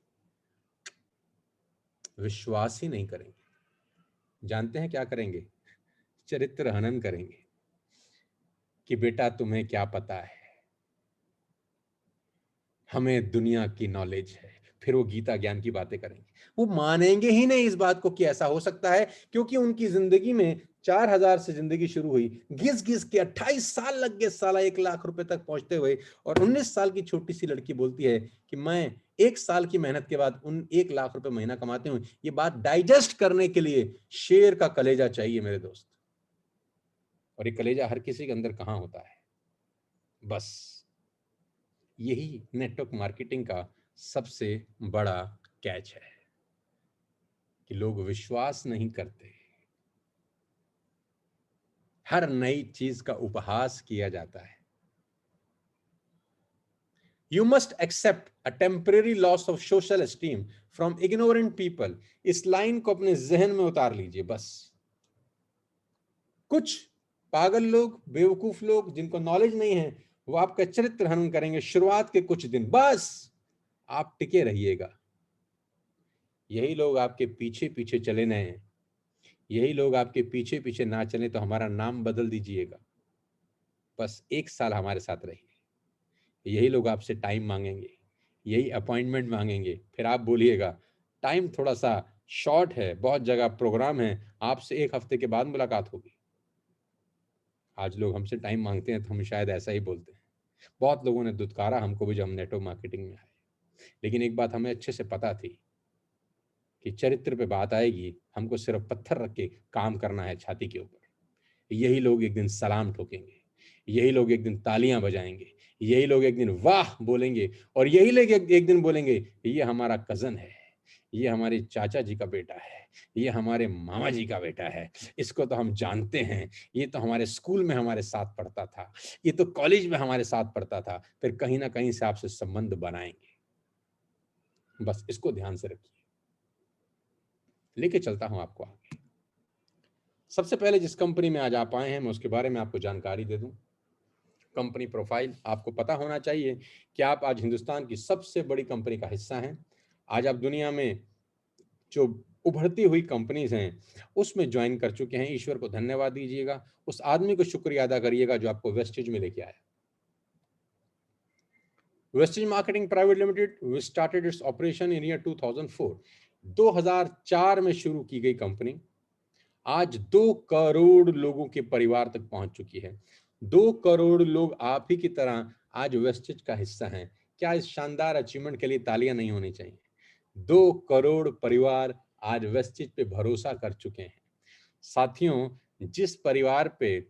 विश्वास ही नहीं करेंगे। जानते हैं क्या करेंगे? चरित्र हनन करेंगे कि बेटा तुम्हें क्या पता है, हमें दुनिया की नॉलेज है। फिर वो गीता ज्ञान की बातें करेंगे। वो मानेंगे ही नहीं इस बात को कि ऐसा हो सकता है, क्योंकि उनकी जिंदगी में 4,000 से जिंदगी शुरू हुई, घिस घिस के 28 साल लग गए साला 1,00,000 रुपए तक पहुंचते हुए, और 19 साल की छोटी सी लड़की बोलती है कि मैं 1 साल की मेहनत के बाद 1,00,000 रुपए महीना कमाती हूँ। ये बात डाइजेस्ट करने के लिए शेर का कलेजा चाहिए मेरे दोस्त, और ये कलेजा हर किसी के अंदर कहाँ होता है? बस यही नेटवर्क मार्केटिंग का सबसे बड़ा कैच है कि लोग विश्वास नहीं करते। हर नई चीज का उपहास किया जाता है। You must accept a temporary loss of social esteem from ignorant people. इस लाइन को अपने जहन में उतार लीजिए बस। कुछ पागल लोग, बेवकूफ लोग जिनको नॉलेज नहीं है, वो आपका चरित्र हनन करेंगे शुरुआत के कुछ दिन, बस आप टिके रहिएगा। यही लोग आपके पीछे पीछे चले न हैं, यही लोग आपके पीछे पीछे ना चले तो हमारा नाम बदल दीजिएगा, बस 1 साल हमारे साथ रहिए। यही लोग आपसे टाइम मांगेंगे, यही अपॉइंटमेंट मांगेंगे, फिर आप बोलिएगा टाइम थोड़ा सा शॉर्ट है, बहुत जगह प्रोग्राम है, आपसे 1 हफ्ते के बाद मुलाकात होगी। आज लोग हमसे टाइम मांगते हैं तो हम शायद ऐसा ही बोलते हैं। बहुत लोगों ने दुत्कारा हमको भी जब हम नेटवर्क मार्केटिंग में आए, लेकिन एक बात हमें अच्छे से पता थी कि चरित्र पे बात आएगी, हमको सिर्फ पत्थर रख के काम करना है छाती के ऊपर। यही लोग एक दिन सलाम ठोकेंगे, यही लोग एक दिन तालियां बजाएंगे, यही लोग एक दिन वाह बोलेंगे, और यही लोग एक दिन बोलेंगे ये हमारा कजन है, ये हमारे चाचा जी का बेटा है, ये हमारे मामा जी का बेटा है, इसको तो हम जानते हैं, ये तो हमारे स्कूल में हमारे साथ पढ़ता था, ये तो कॉलेज में हमारे साथ पढ़ता था। फिर कहीं ना कहीं से आपसे संबंध बनाएंगे, बस इसको ध्यान से रखिए। लेके चलता हूं आपको आगे। सबसे पहले जिस कंपनी में आज आप आए हैं, मैं उसके बारे में आपको जानकारी दे दूं। कंपनी प्रोफाइल आपको पता होना चाहिए कि आप आज हिंदुस्तान की सबसे बड़ी कंपनी का हिस्सा हैं। आज आप दुनिया में जो उभरती हुई कंपनीज हैं उसमें ज्वाइन कर चुके हैं। ईश्वर को धन्यवाद दीजिएगा, उस आदमी को शुक्रिया अदा करिएगा जो आपको वेस्टेज में लेके आया। Vestige marketing private limited we started its operation in year 2004। 2004 में शुरू की गई कंपनी आज 2 करोड़ लोगों के परिवार तक पहुंच चुकी है। 2 करोड़ लोग आप ही की तरह आज वेस्टेज का हिस्सा हैं। क्या इस शानदार अचीवमेंट के लिए तालियां नहीं होनी चाहिए? 2 करोड़ परिवार आज वेस्टेज पे भरोसा कर चुके हैं। साथियों, जिस परिवार पे,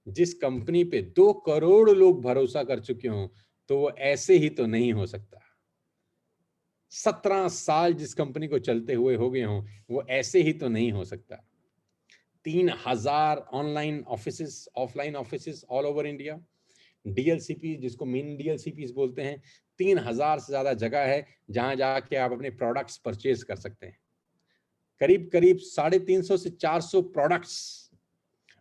जिस कंपनी पे 2 करोड़ लोग भरोसा कर चुके हों, तो वो ऐसे ही तो नहीं हो सकता। 17 साल जिस कंपनी को चलते हुए हो गए हों, वो ऐसे ही तो नहीं हो सकता। 3000 online offices, offline offices all over India. DLCP जिसको मिनी डीएलसीपीज बोलते हैं, 3000 से ज्यादा जगह है जहां जाके आप अपने प्रोडक्ट्स परचेज कर सकते हैं। करीब करीब 350 से 400 products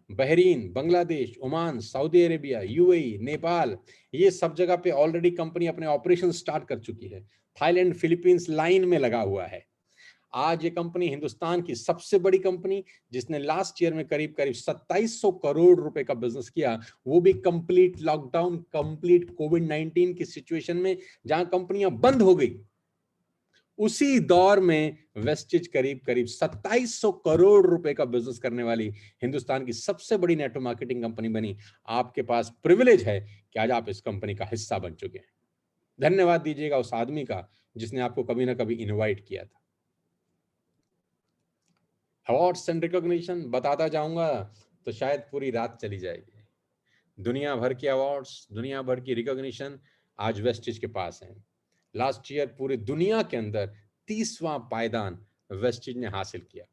Bahrain, Bangladesh, Oman, Saudi Arabia, UAE, Nepal, ये सब जगह पे ऑलरेडी कंपनी अपने ऑपरेशन स्टार्ट कर चुकी है। थाईलैंड, फिलीपींस लाइन में लगा हुआ है। आज ये कंपनी हिंदुस्तान की सबसे बड़ी कंपनी, जिसने लास्ट ईयर में करीब करीब 2700 करोड़ रुपए का बिजनेस किया, वो भी कंप्लीट लॉकडाउन, कंप्लीट कोविड-19 की सिचुएशन में, जहां कंपनियां बंद हो गई, उसी दौर में वेस्टेज करीब करीब 2700 करोड़ रुपए का बिजनेस करने वाली हिंदुस्तान की सबसे बड़ी नेटवर्क मार्केटिंग कंपनी बनी। आपके पास प्रिविलेज है कि आज आप इस कंपनी का हिस्सा बन चुके हैं। धन्यवाद दीजिएगा उस आदमी का जिसने आपको कभी ना कभी इनवाइट किया था। अवार्ड्स एंड रिकॉग्निशन बताता जाऊंगा तो शायद पूरी रात चली जाएगी। दुनिया भर के अवार्ड्स, दुनिया भर की रिकॉग्निशन आज वेस्टेज के पास हैं। लास्ट ईयर पूरी दुनिया के अंदर 30वां पायदान वेस्टेज ने हासिल किया।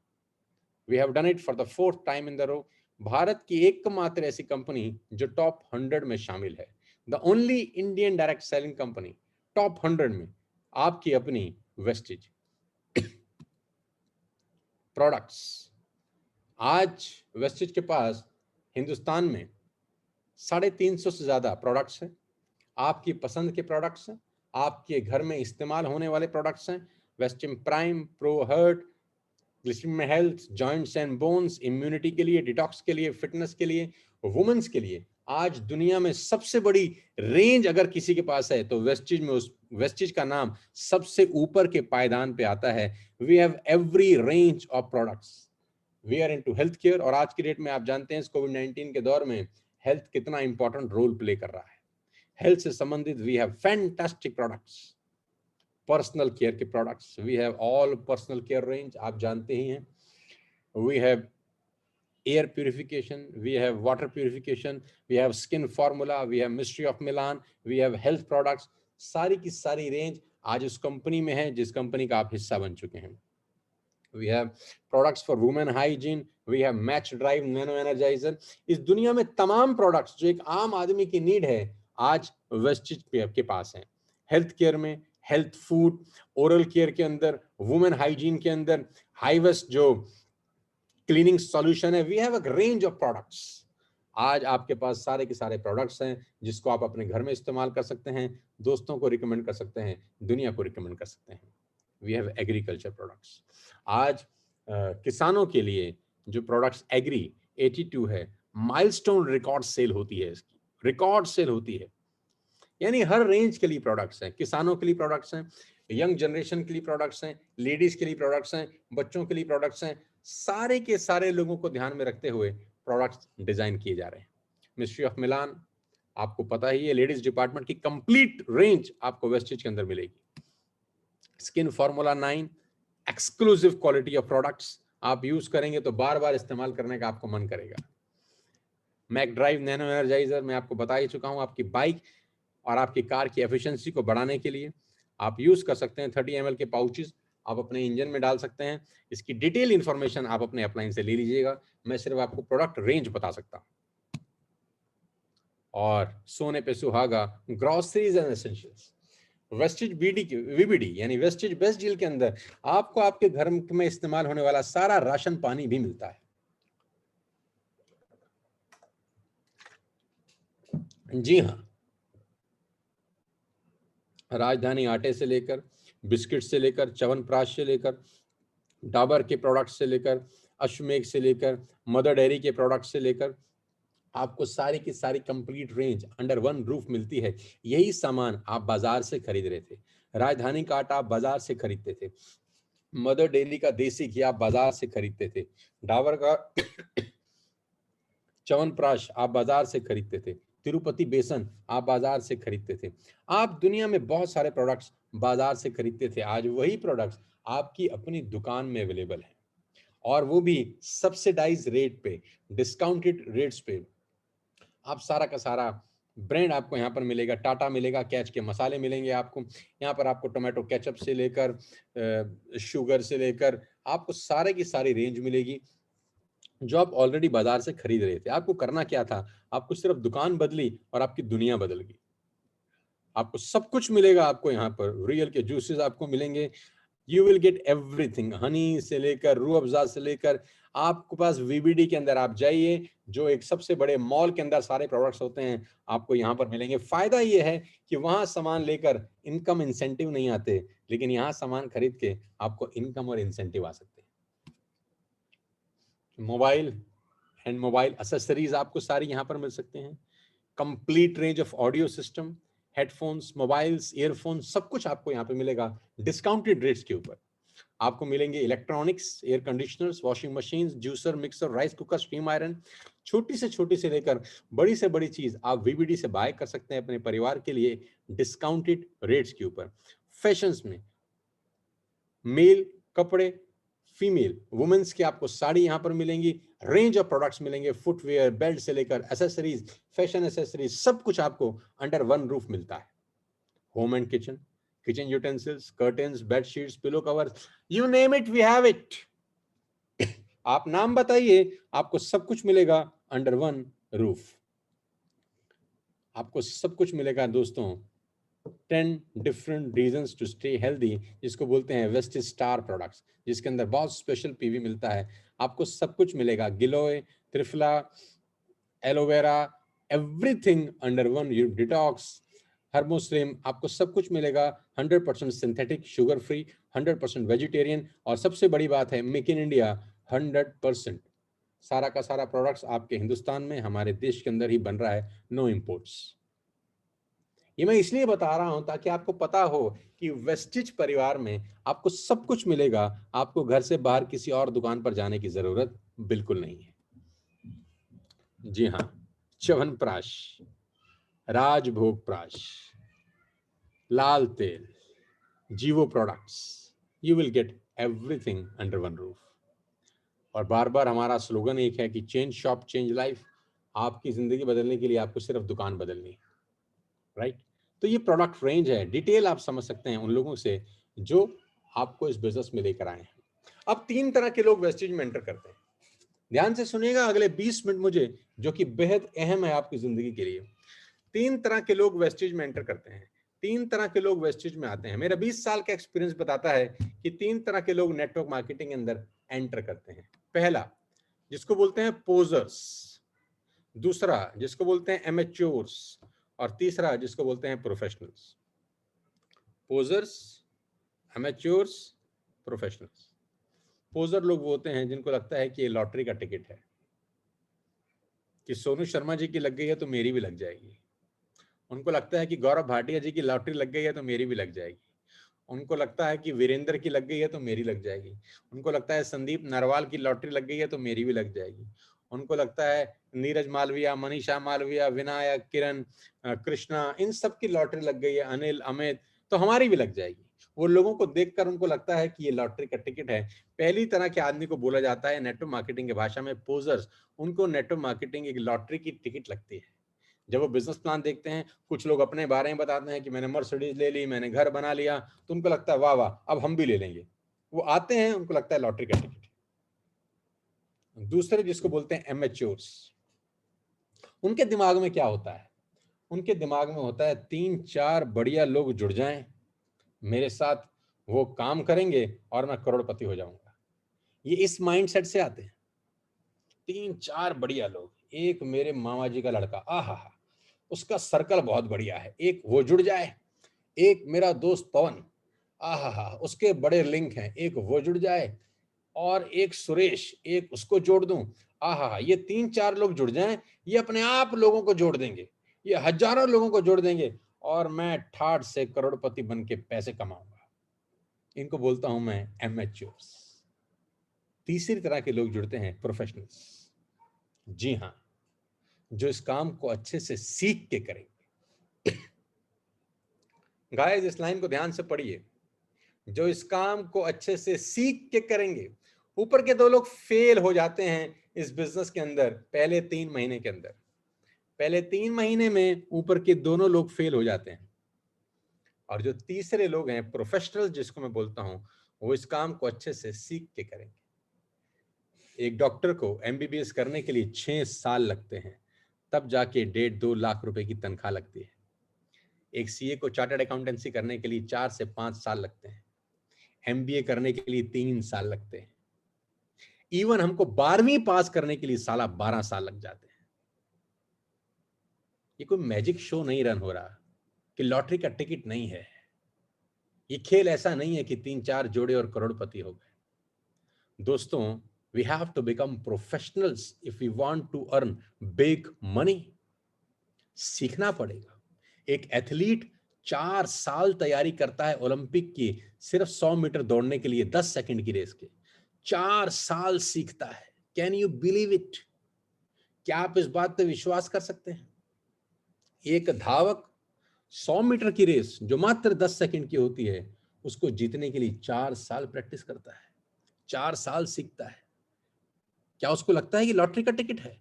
We have done it for the 4th time in the row. Bharat की एकमात्र ऐसी कंपनी जो टॉप 100 में शामिल है, the only Indian direct selling company top 100 में, आपकी अपनी वेस्टेज प्रोडक्ट्स। आज वेस्टेज के पास हिंदुस्तान में 350 से ज्यादा प्रोडक्ट्स हैं। आपकी पसंद के प्रोडक्ट्स हैं, आपके घर में इस्तेमाल होने वाले प्रोडक्ट्स हैं। वेस्टिम prime, pro heart, glycerin health, joints and bones, immunity के लिए, डिटॉक्स के लिए, फिटनेस के लिए, वुमेन्स के लिए। आज दुनिया में सबसे बड़ी रेंज अगर किसी के पास है तो वेस्टेज में, उस वेस्टेज का नाम सबसे ऊपर के पायदान पे आता है। We have every range of products. We are into health care, और आज की डेट में आप जानते हैं इस कोविड-19 के दौर में हेल्थ कितना इंपॉर्टेंट रोल प्ले कर रहा है। हेल्थ से संबंधित we have fantastic products. Personal care के products, we have all personal care range, आप जानते ही हैं। We have air purification, we have water purification, we have skin formula, we have mystery of Milan, we have health products. सारी की सारी range आज उस कंपनी में है जिस कंपनी का आप हिस्सा बन चुके हैं। We have products for women hygiene, we have match drive nano energizer। इस दुनिया में तमाम प्रोडक्ट्स जो एक आम आदमी की नीड है आज वेस्टिज के पास है। हेल्थ केयर में, हेल्थ फूड, ओरल केयर के अंदर, वुमेन हाइजीन के अंदर, हाईवेस्ट जो क्लीनिंग सॉल्यूशन है, we have a range of products. आज आपके पास सारे के सारे प्रोडक्ट्स हैं जिसको आप अपने घर में इस्तेमाल कर सकते हैं, दोस्तों को रिकमेंड कर सकते हैं, दुनिया को रिकमेंड कर सकते हैं। We have agriculture products. आज किसानों के लिए जो प्रोडक्ट्स एग्री 82 है, माइलस्टोन रिकॉर्ड सेल होती है, इसकी रिकॉर्ड सेल होती है। यानी हर रेंज के लिए प्रोडक्ट्स हैं, किसानों के लिए प्रोडक्ट्स हैं, यंग जनरेशन के लिए प्रोडक्ट्स हैं, लेडीज के लिए प्रोडक्ट्स हैं, बच्चों के लिए प्रोडक्ट्स हैं। सारे के सारे लोगों को ध्यान में रखते हुए प्रोडक्ट्स डिजाइन किए जा रहे हैं। मिस्ट्री ऑफ मिलान आपको पता ही है, लेडीज डिपार्टमेंट की कंप्लीट रेंज आपको वेस्टिज के अंदर मिलेगी। Skin formula 9 exclusive quality of products, आप यूज करेंगे तो बार बार इस्तेमाल करने का आपको मन करेगा। मैक ड्राइव नैनो एनर्जाइजर मैं आपको बता ही चुका हूं, आपकी बाइक और आपकी कार की एफिशिएंसी को बढ़ाने के लिए आप यूज कर सकते हैं। 30 ml के पाउचेस आप अपने इंजन में डाल सकते हैं। इसकी डिटेल इंफॉर्मेशन आप अपने अपलाइन से ले लीजिएगा, मैं सिर्फ आपको प्रोडक्ट रेंज बता सकता हूं। और सोने पे सुहागा groceries and essentials, Vestige VBD यानी वेस्टिज बेस्ट डील के अंदर आपको आपके घर में इस्तेमाल होने वाला सारा राशन पानी भी मिलता है। जी हाँ, राजधानी आटे से लेकर, बिस्किट से लेकर, च्यवनप्राश से लेकर, डाबर के प्रोडक्ट से लेकर, अश्वमेघ से लेकर, मदर डेयरी के प्रोडक्ट से लेकर, आपको सारी की सारी complete range under one roof मिलती है। यही सामान आप बाजार से खरीद रहे थे, राजधानी का आटा आप बाजार से खरीदते थे, मदर डेयरी का देसी घी आप बाजार से खरीदते थे, डाबर का च्यवनप्राश आप बाजार से खरीदते थे, तिरुपति बेसन आप बाजार से खरीदते थे। आप दुनिया में बहुत सारे प्रोडक्ट्स बाजार से खरीदते थे, आज वही प्रोडक्ट्स आपकी अपनी दुकान में अवेलेबल है, और वो भी सब्सिडाइज रेट पे, डिस्काउंटेड रेट्स पे। आप सारा का सारा ब्रांड आपको यहाँ पर मिलेगा। टाटा मिलेगा, कैच के मसाले मिलेंगे आपको यहाँ पर, आपको टोमेटो केचप से लेकर शुगर से लेकर आपको सारे की सारी रेंज मिलेगी जो आप ऑलरेडी बाजार से खरीद रहे थे। आपको करना क्या था, आपको सिर्फ दुकान बदली और आपकी दुनिया बदल गई। आपको सब कुछ मिलेगा, आपको यहाँ पर रियल के जूसेस आपको मिलेंगे, you will get everything, Honey से लेकर रूह अफ़ज़ा से लेकर। आपके पास वीबीडी के अंदर आप जाइए, जो एक सबसे बड़े मॉल के अंदर सारे प्रोडक्ट्स होते हैं आपको यहाँ पर मिलेंगे। फायदा ये है कि वहां सामान लेकर इनकम इंसेंटिव नहीं आते, लेकिन यहाँ सामान खरीद के आपको इनकम और इंसेंटिव आ सकते हैं। मोबाइल एंड मोबाइल एक्सेसरीज आपको सारी यहाँ पर मिल सकते हैं। Complete range of audio system, headphones, mobiles, earphones, सब कुछ आपको यहाँ पे मिलेगा डिस्काउंटेड रेट्स के ऊपर। आपको मिलेंगे electronics, air conditioners, washing machine, juicer, mixer, rice cooker, steam iron, छोटी से लेकर बड़ी से बड़ी चीज आप वीबीडी से बाय कर सकते हैं अपने परिवार के लिए डिस्काउंटेड रेट्स के ऊपर। फैशंस में मेल कपड़े, फीमेल वुमेन्स की आपको साड़ी यहाँ पर मिलेंगी, रेंज ऑफ प्रोडक्ट्स मिलेंगे, फुटवेयर, बेल्ट से लेकर एसेसरीज, फैशन एसेसरीज, सब कुछ आपको अंडर वन रूफ मिलता है। Home and kitchen, kitchen utensils, curtains, bedsheets, pillow covers, you name it we have it. आप नाम बताइए, आपको सब कुछ मिलेगा अंडर वन रूफ। आपको सब कुछ मिलेगा दोस्तों। 10 different reasons to stay healthy, जिसको बोलते हैं वेस्टिज स्टार प्रोडक्ट्स, जिसके अंदर बहुत स्पेशल पीवी मिलता है। आपको सब कुछ मिलेगा, गिलोय, त्रिफला, aloe vera, everything under one. Detox, हर्मोस्लिम, आपको सब कुछ मिलेगा 100% सिंथेटिक, शुगर फ्री, 100% वेजिटेरियन, और सबसे बड़ी बात है मेक इन इंडिया 100%। सारा का सारा प्रोडक्ट्स आपके हिंदुस्तान में, हमारे देश के अंदर ही बन रहा है, नो इम्पोर्ट्स। ये मैं इसलिए बता रहा हूं ताकि आपको पता हो कि वेस्टिज परिवार में आपको सब कुछ मिलेगा, आपको घर से बाहर किसी और दुकान पर जाने की जरूरत बिल्कुल नहीं है। जी हाँ, च्यवनप्राश, राजभोग प्राश, लाल तेल, जीवो products, you will get everything under one roof. और बार बार हमारा स्लोगन एक है कि चेंज शॉप चेंज लाइफ। आपकी जिंदगी बदलने के लिए आपको सिर्फ दुकान बदलनी है, राइट? तो ये प्रोडक्ट रेंज है, डिटेल आप समझ सकते हैं उन लोगों से जो आपको इस बिजनेस में लेकर आए हैं। अब 3 तरह के लोग वेस्टेज में एंटर करते हैं। ध्यान से सुनिएगा अगले 20 मिनट मुझे, जो कि बेहद अहम है आपकी जिंदगी के लिए। 3 तरह के लोग वेस्टेज में एंटर करते हैं, 3 तरह के लोग वेस्टेज में आते हैं। मेरा 20 साल का एक्सपीरियंस बताता है कि 3 तरह के लोग नेटवर्क मार्केटिंग के अंदर एंटर करते हैं। पहला, जिसको बोलते हैं पोजर्स, दूसरा जिसको बोलते हैं एमेच्योर्स, और तीसरा जिसको बोलते हैं professionals. Posers, amateurs, professionals. Poser लोग वो होते हैं जिनको लगता है कि ये लॉटरी का टिकट है, कि सोनू शर्मा जी की लग गई है तो मेरी भी लग जाएगी। उनको लगता है कि गौरव भाटिया जी की लॉटरी लग गई है तो मेरी भी लग जाएगी। उनको लगता है कि वीरेंद्र की लग गई है तो मेरी लग जाएगी। उनको लगता है संदीप नरवाल की लॉटरी लग गई है तो मेरी भी लग जाएगी। उनको लगता है नीरज मालविया, मनीषा मालविया, विनायक, किरण, कृष्णा, इन सब की लॉटरी लग गई है, अनिल, अमित, तो हमारी भी लग जाएगी। वो लोगों को देखकर उनको लगता है कि ये लॉटरी का टिकट है। पहली तरह के आदमी को बोला जाता है नेटवर्क मार्केटिंग की भाषा में पोजर्स। उनको नेटवर्क मार्केटिंग एक लॉटरी की टिकट लगती है। जब वो बिजनेस प्लान देखते हैं, कुछ लोग अपने बारे में बताते हैं कि मैंने मर्सिडीज ले ली, मैंने घर बना लिया, तो उनको लगता है वाह वाह अब हम भी ले लेंगे। वो आते हैं, उनको लगता है लॉटरी का टिकट। दूसरे जिसको बोलते हैं एमेच्योर्स, उनके दिमाग में क्या होता है? उनके दिमाग में होता है 3-4 बढ़िया लोग जुड़ जाएं मेरे साथ, वो काम करेंगे और मैं करोड़पति हो जाऊंगा। ये इस माइंडसेट से आते हैं। 3-4 बढ़िया लोग, एक मेरे मामा जी का लड़का, आहा, उसका सर्कल बहुत बढ़िया है, एक वो जुड़ जाए। एक मेरा दोस्त पवन, आहा, उसके बड़े लिंक हैं, एक वो जुड़ जाए। और एक सुरेश, एक उसको जोड़ दूं, आहा, ये 3-4 लोग जुड़ जाएं, ये अपने आप लोगों को जोड़ देंगे, ये हजारों लोगों को जोड़ देंगे, और मैं ठाठ से करोड़पति बन के पैसे कमाऊंगा। इनको बोलता हूं मैं एमेच्योर्स। तीसरी तरह के लोग जुड़ते हैं प्रोफेशनल्स। जी हाँ, जो इस काम को अच्छे से सीख के करेंगे। गाइस, इस लाइन को ध्यान से पढ़िए, जो इस काम को अच्छे से सीख के करेंगे। ऊपर के 2 लोग फेल हो जाते हैं इस बिजनेस के अंदर पहले 3 महीने के अंदर। पहले 3 महीने में ऊपर के दोनों लोग फेल हो जाते हैं, और जो तीसरे लोग हैं प्रोफेशनल जिसको मैं बोलता हूं, वो इस काम को अच्छे से सीख के करेंगे। एक डॉक्टर को एमबीबीएस करने के लिए 6 साल लगते हैं, तब जाके 1.5-2 लाख रुपए की तनख्वाह लगती है। एक सीए को चार्टर्ड अकाउंटेंसी करने के लिए 4 से 5 साल लगते हैं, एमबीए करने के लिए 3 साल लगते हैं, इवन हमको 12वीं पास करने के लिए साला 12 साल लग जाते हैं। ये कोई मैजिक शो नहीं रन हो रहा, कि लॉटरी का टिकट नहीं है। ये खेल ऐसा नहीं है कि 3-4 जोड़े और करोड़पति हो गए। दोस्तों, we have to become professionals if we want to earn big money. सीखना पड़ेगा। एक एथलीट 4 साल तैयारी करता है ओलंपिक की, सिर्फ 100 मीटर दौड़ने के लिए 10 सेकंड की रेस के। 4 साल सीखता है। Can you believe it? क्या आप इस बात पे विश्वास कर सकते हैं? एक धावक 100 मीटर की रेस जो मात्र 10 सेकंड की होती है, उसको जीतने के लिए 4 साल प्रैक्टिस करता है, 4 साल सीखता है। क्या उसको लगता है कि लॉटरी का टिकट है?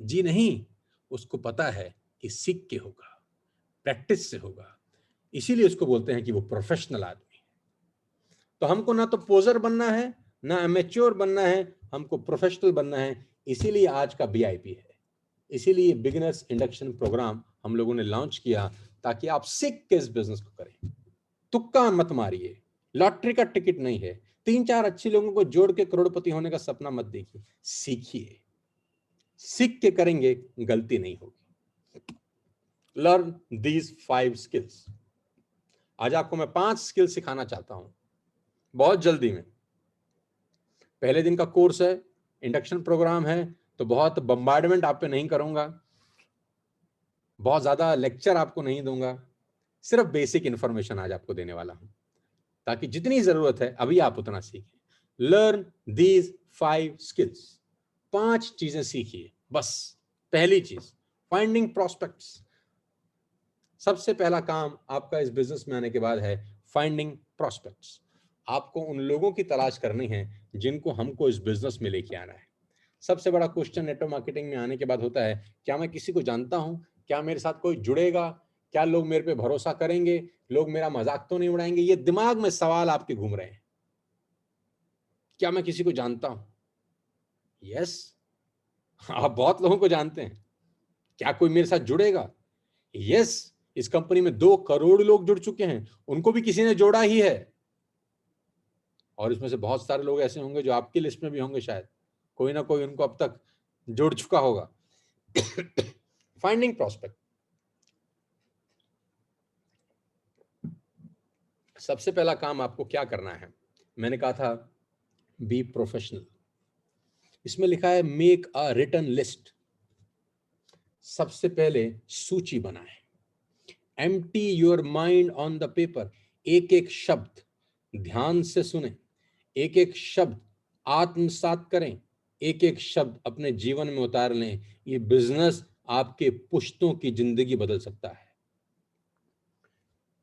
जी नहीं, उसको पता है कि सीख के होगा, प्रैक्टिस से होगा। इसीलिए उसको बोलते हैं कि वो प्रोफेशनल आदमी है। तो हमको ना तो पोजर बनना है, ना अमेच्योर बनना है, हमको प्रोफेशनल बनना है। इसीलिए आज का बीआईपी है, इसीलिए बिगिनर्स इंडक्शन प्रोग्राम हम लोगों ने लॉन्च किया, ताकि आप सीख के इस बिजनेस को करें। तुक्का मत मारिए, लॉटरी का टिकट नहीं है। 3-4 अच्छे लोगों को जोड़ के करोड़पति होने का सपना मत देखिए, सीखिए। सीख के करेंगे, गलती नहीं होगी। Learn these 5 skills. आज आपको मैं 5 स्किल सिखाना चाहता हूं, बहुत जल्दी में। पहले दिन का कोर्स है, इंडक्शन प्रोग्राम है, तो बहुत बम्बार्डमेंट आप पे नहीं करूंगा, बहुत ज्यादा लेक्चर आपको नहीं दूंगा, सिर्फ बेसिक इंफॉर्मेशन आज आपको देने वाला हूं, ताकि जितनी जरूरत है अभी आप उतना सीखें। Learn these 5 skills. 5 चीजें सीखिए बस। पहली चीज, फाइंडिंग प्रोस्पेक्ट्स। सबसे पहला काम आपका इस बिजनेस में आने के बाद है फाइंडिंग प्रोस्पेक्ट्स। आपको उन लोगों की तलाश करनी है जिनको हमको इस बिजनेस में लेके आना है। सबसे बड़ा क्वेश्चन नेटवर्क मार्केटिंग में आने के बाद होता है, क्या मैं किसी को जानता हूं? क्या मेरे साथ कोई जुड़ेगा? क्या लोग मेरे पे भरोसा करेंगे, लोग मेरा मजाक तो नहीं उड़ाएंगे, ये दिमाग में सवाल आपके घूम रहे हैं। क्या मैं किसी को जानता हूं? यस, आप बहुत लोगों को जानते हैं। क्या कोई मेरे साथ जुड़ेगा? यस, इस कंपनी में 2 करोड़ लोग जुड़ चुके हैं, उनको भी किसी ने जोड़ा ही है। और इसमें से बहुत सारे लोग ऐसे होंगे जो आपकी लिस्ट में भी होंगे, शायद कोई ना कोई उनको अब तक जुड़ चुका होगा। फाइंडिंग प्रॉस्पेक्ट, सबसे पहला काम आपको क्या करना है? मैंने कहा था बी प्रोफेशनल। इसमें लिखा है मेक अ रिटन लिस्ट। सबसे पहले सूची बनाएं। Empty your mind on the paper. एक एक शब्द ध्यान से सुने, एक एक शब्द आत्मसात करें, एक एक शब्द अपने जीवन में उतार लें। ये बिजनेस आपके पुश्तों की जिंदगी बदल सकता है।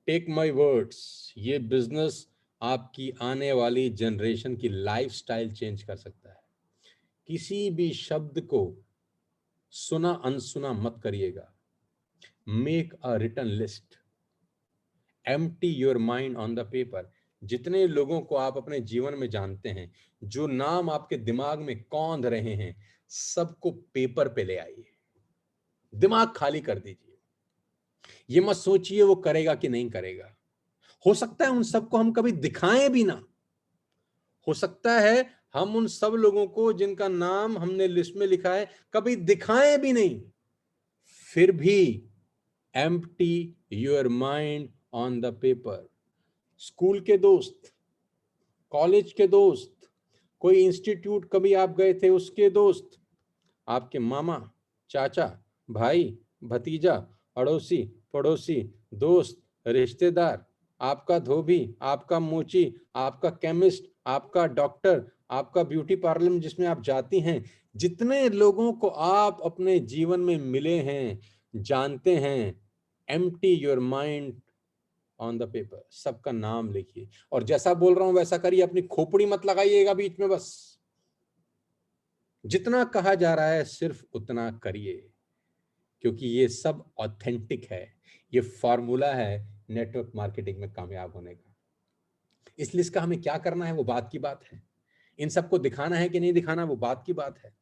टेक माय वर्ड्स, ये बिजनेस आपकी आने वाली जनरेशन की लाइफस्टाइल चेंज कर सकता है। किसी भी शब्द को सुना अनसुना मत करिएगा। Make a written list, empty your mind on the paper. जितने लोगों को आप अपने जीवन में जानते हैं, जो नाम आपके दिमाग में कौंध रहे हैं, सबको पेपर पे ले आइए। दिमाग खाली कर दीजिए। ये मत सोचिए वो करेगा कि नहीं करेगा। हो सकता है उन सबको हम कभी दिखाएं भी ना। हो सकता है हम उन सब लोगों को जिनका नाम हमने लिस्ट में लिखा है कभी दिखाएं भी नहीं। फिर भी empty your mind on the paper. School के दोस्त, कॉलेज के दोस्त, कोई इंस्टीट्यूट कभी आप गए थे उसके दोस्त, आपके मामा, चाचा, भाई, भतीजा, अड़ोसी, पड़ोसी, दोस्त, रिश्तेदार, आपका धोबी, आपका मोची, आपका केमिस्ट, आपका डॉक्टर, आपका ब्यूटी पार्लर में जिसमें आप जाती हैं, जितने लोगों को आप अपने जीवन में मिले हैं, जानते हैं, empty your mind on the paper. सबका नाम लिखिए और जैसा बोल रहा हूं वैसा करिए। अपनी खोपड़ी मत लगाइएगा बीच में। बस जितना कहा जा रहा है सिर्फ उतना करिए, क्योंकि ये सब ऑथेंटिक है। ये फॉर्मूला है नेटवर्क मार्केटिंग में कामयाब होने का। इसलिए इसका हमें क्या करना है वो बात की बात है। इन सबको दिखाना है कि नहीं दिखाना वो बात की बात है।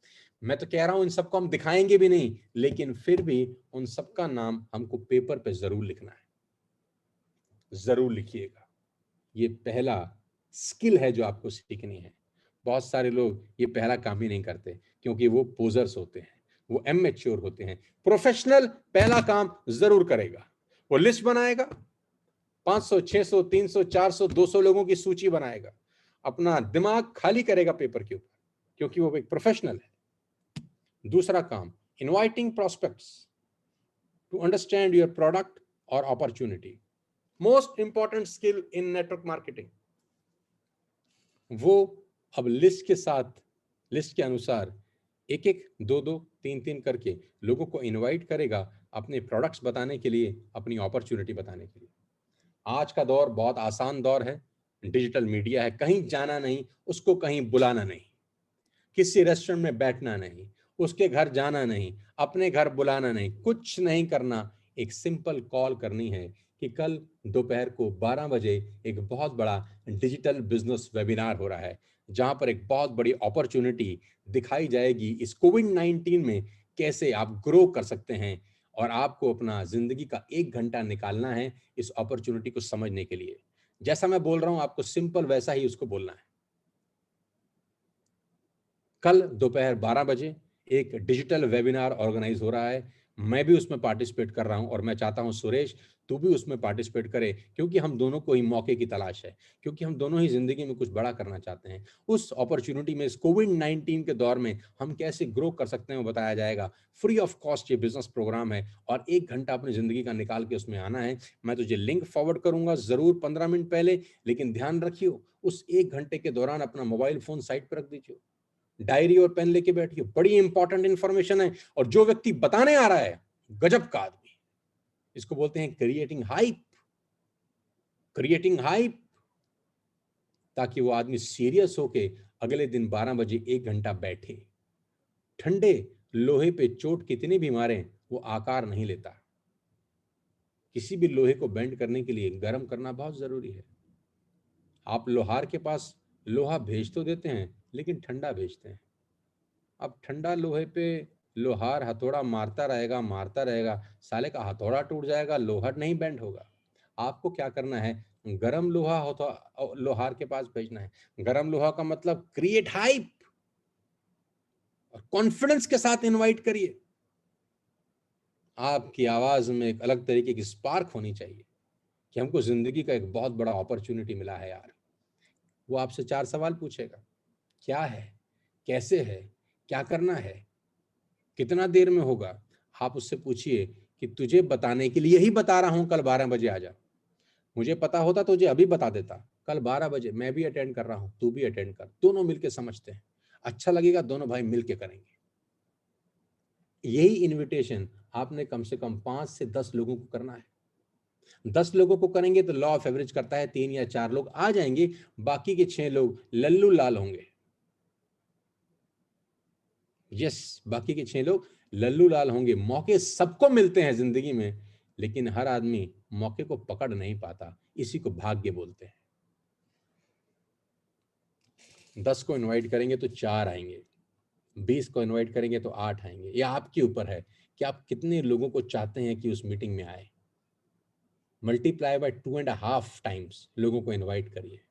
मैं तो कह रहा हूं इन सबको हम दिखाएंगे भी नहीं, लेकिन फिर भी उन सबका नाम हमको पेपर पे जरूर लिखना है। जरूर लिखिएगा। ये पहला स्किल है जो आपको सीखनी है। बहुत सारे लोग ये पहला काम ही नहीं करते क्योंकि वो पोजर्स होते हैं, वो इमैच्योर होते हैं। प्रोफेशनल पहला काम जरूर करेगा। वो लिस्ट बनाएगा, 500, 600, 300, 400, 200 लोगों की सूची बनाएगा। अपना दिमाग खाली करेगा पेपर के ऊपर, क्योंकि वो एक प्रोफेशनल है। दूसरा काम, inviting prospects to understand your product और opportunity. Most important skill in network marketing. वो अब लिस्ट के साथ, लिस्ट के अनुसार एक एक, दो दो, तीन तीन करके लोगों को इनवाइट करेगा अपने प्रोडक्ट्स बताने के लिए, अपनी अपॉर्चुनिटी बताने के लिए। आज का दौर बहुत आसान दौर है। डिजिटल मीडिया है, कहीं जाना नहीं, उसको कहीं बुलाना नहीं, किसी रेस्टोरेंट में बैठना नहीं, उसके घर जाना नहीं, अपने घर बुलाना नहीं, कुछ नहीं करना। एक सिंपल कॉल करनी है कि कल दोपहर को 12 बजे एक बहुत बड़ा डिजिटल बिजनेस वेबिनार हो रहा है, जहां पर एक बहुत बड़ी अपॉर्चुनिटी दिखाई जाएगी। इस कोविड-19 में कैसे आप ग्रो कर सकते हैं, और आपको अपना जिंदगी का 1 घंटा निकालना है इस अपॉर्चुनिटी को समझने के लिए। जैसा मैं बोल रहा हूं आपको सिंपल वैसा ही उसको बोलना है। कल दोपहर 12 बजे एक डिजिटल वेबिनार ऑर्गेनाइज हो रहा है। मैं भी उसमें पार्टिसिपेट कर रहा हूं और मैं चाहता हूं सुरेश तू भी उसमें पार्टिसिपेट करे, क्योंकि हम दोनों को ही मौके की तलाश है, क्योंकि हम दोनों ही जिंदगी में कुछ बड़ा करना चाहते हैं। उस अपॉर्चुनिटी में, इस कोविड-19 के दौर में हम कैसे ग्रो कर सकते हैं वो बताया जाएगा। फ्री ऑफ कॉस्ट ये बिजनेस प्रोग्राम है और 1 घंटा अपनी जिंदगी का निकाल के उसमें आना है। मैं तुझे लिंक फॉरवर्ड करूंगा जरूर 15 मिनट पहले, लेकिन ध्यान रखियो उस 1 घंटे के दौरान अपना मोबाइल फोन साइड पर रख दीजिए, डायरी और पेन लेके बैठिए। बड़ी इंपॉर्टेंट इंफॉर्मेशन है, और जो व्यक्ति बताने आ रहा है गजब का आदमी। इसको बोलते हैं क्रिएटिंग हाइप। क्रिएटिंग हाइप, ताकि वो आदमी सीरियस होके अगले दिन 12 बजे 1 घंटा बैठे। ठंडे लोहे पे चोट कितनी भी मारे वो आकार नहीं लेता। किसी भी लोहे को बेंड करने के लिए गर्म करना बहुत जरूरी है। आप लोहार के पास लोहा भेज तो देते हैं, लेकिन ठंडा भेजते हैं। अब ठंडा लोहे पे लोहार हथौड़ा मारता रहेगा, साले का हथौड़ा टूट जाएगा, लोहा नहीं बेंड होगा। आपको क्या करना है, गरम लोहा लोहार के पास भेजना है। गरम लोहा का मतलब क्रिएट हाइप और कॉन्फिडेंस के साथ इनवाइट करिए। आपकी आवाज में एक अलग तरीके की स्पार्क होनी चाहिए कि हमको जिंदगी का एक बहुत बड़ा अपॉर्चुनिटी मिला है यार। वो आपसे 4 सवाल पूछेगा, क्या है, कैसे है, क्या करना है, कितना देर में होगा। आप उससे पूछिए कि तुझे बताने के लिए ही बता रहा हूं, कल 12 बजे आ जा। मुझे पता होता तुझे अभी बता देता। कल 12 बजे मैं भी अटेंड कर रहा हूं, तू भी अटेंड कर, दोनों मिलके समझते हैं, अच्छा लगेगा, दोनों भाई मिलके करेंगे। यही इनविटेशन आपने कम से कम 5 से 10 लोगों को करना है। 10 लोगों को करेंगे तो लॉ ऑफ एवरेज करता है 3 या 4 लोग आ जाएंगे, बाकी के 6 लोग लल्लू लाल होंगे। यस, बाकी के 6 लोग लल्लू लाल होंगे। मौके सबको मिलते हैं जिंदगी में, लेकिन हर आदमी मौके को पकड़ नहीं पाता, इसी को भाग्य बोलते हैं। 10 को इनवाइट करेंगे तो 4 आएंगे, 20 को इनवाइट करेंगे तो 8 आएंगे। यह आपके ऊपर है कि आप कितने लोगों को चाहते हैं कि उस मीटिंग में आए। मल्टीप्लाई बाय 2.5 टाइम्स लोगों को इनवाइट करिए।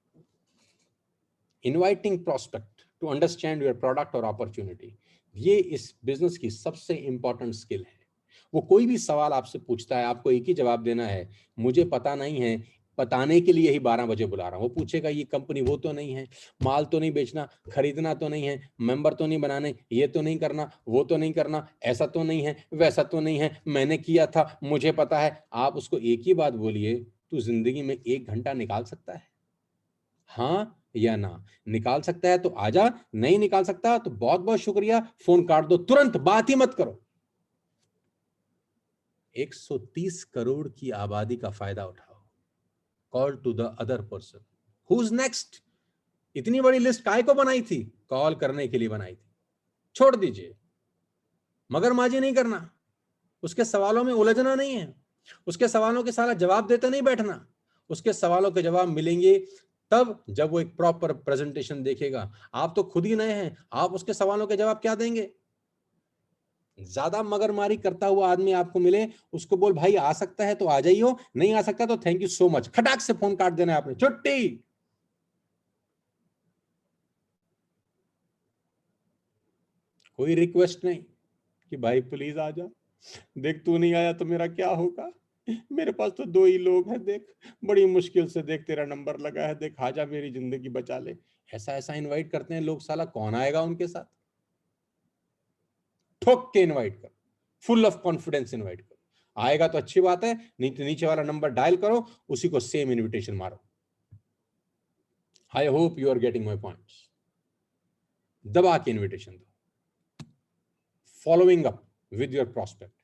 Inviting prospect to understand your product और अपॉर्चुनिटी, ये इस बिजनेस की सबसे इंपॉर्टेंट स्किल है। वो कोई भी सवाल आपसे पूछता है, आपको एक ही जवाब देना है, मुझे पता नहीं है, बताने के लिए ही 12 बजे बुला रहा हूं। वो पूछेगा ये कंपनी वो तो नहीं है, माल तो नहीं बेचना, खरीदना तो नहीं है, मेंबर तो नहीं बनाने, ये तो नहीं करना, वो तो नहीं करना, ऐसा तो नहीं है, वैसा तो नहीं है, मैंने किया था, मुझे पता है। आप उसको एक ही बात बोलिए, तू जिंदगी में 1 घंटा निकाल सकता है, हाँ या ना? निकाल सकता है तो आजा, नहीं निकाल सकता तो बहुत बहुत शुक्रिया, फोन काट दो, तुरंत बात ही मत करो। 130 करोड़ की आबादी का फायदा उठाओ। Call to the other person, who is next. इतनी बड़ी लिस्ट काहे को बनाई थी? कॉल करने के लिए बनाई थी। छोड़ दीजिए, मगरमाजी नहीं करना, उसके सवालों में उलझना नहीं है, उसके सवालों के सारा जवाब देते नहीं बैठना। उसके सवालों के जवाब मिलेंगे तब जब वो एक प्रॉपर प्रेजेंटेशन देखेगा। आप तो खुद ही नए हैं, आप उसके सवालों के जवाब क्या देंगे? ज्यादा मगरमारी करता हुआ आदमी आपको मिले, उसको बोल भाई आ सकता है तो आ जाइयो, नहीं आ सकता तो थैंक यू सो मच, खटाक से फोन काट देना है आपने, छुट्टी। कोई रिक्वेस्ट नहीं कि भाई प्लीज आ जा, देख तू नहीं आया तो मेरा क्या होगा, मेरे पास तो 2 ही लोग हैं, देख बड़ी मुश्किल से देख तेरा नंबर लगा है, देख आजा मेरी जिंदगी बचा ले। ऐसा ऐसा इनवाइट करते हैं लोग, साला कौन आएगा उनके साथ? ठोक के इनवाइट करो, फुल ऑफ कॉन्फिडेंस इनवाइट करो। आएगा तो अच्छी बात है, नहीं तो नीचे वाला नंबर डायल करो, उसी को सेम इनविटेशन मारो। I hope you are getting my points. दबा के इनविटेशन दो। Following up with your prospect,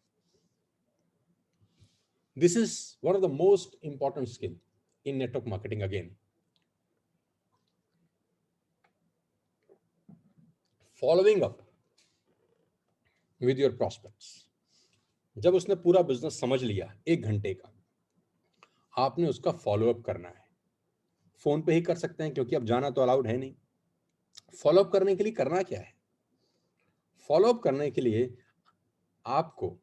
this is one of the most important skill in network marketing. Again, following up with your prospects. जब उसने पूरा business समझ लिया 1 घंटे का, आपने उसका फॉलो अप करना है। फोन पे ही कर सकते हैं क्योंकि अब जाना तो अलाउड है नहीं। फॉलो अप करने के लिए करना क्या है? फॉलो अप करने के लिए आपको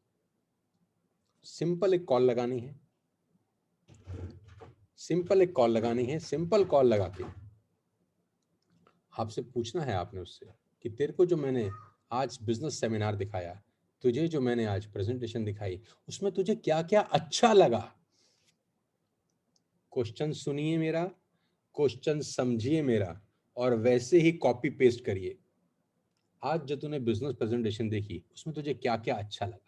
सिंपल एक कॉल लगानी है। सिंपल कॉल लगा के आपसे पूछना है आपने उससे कि तेरे को जो मैंने आज बिजनेस सेमिनार दिखाया, तुझे जो मैंने आज प्रेजेंटेशन दिखाई, उसमें तुझे क्या क्या अच्छा लगा। क्वेश्चन सुनिए मेरा, क्वेश्चन समझिए मेरा, और वैसे ही कॉपी पेस्ट करिए। आज जो तूने बिजनेस प्रेजेंटेशन देखी, उसमें तुझे क्या क्या अच्छा लगा।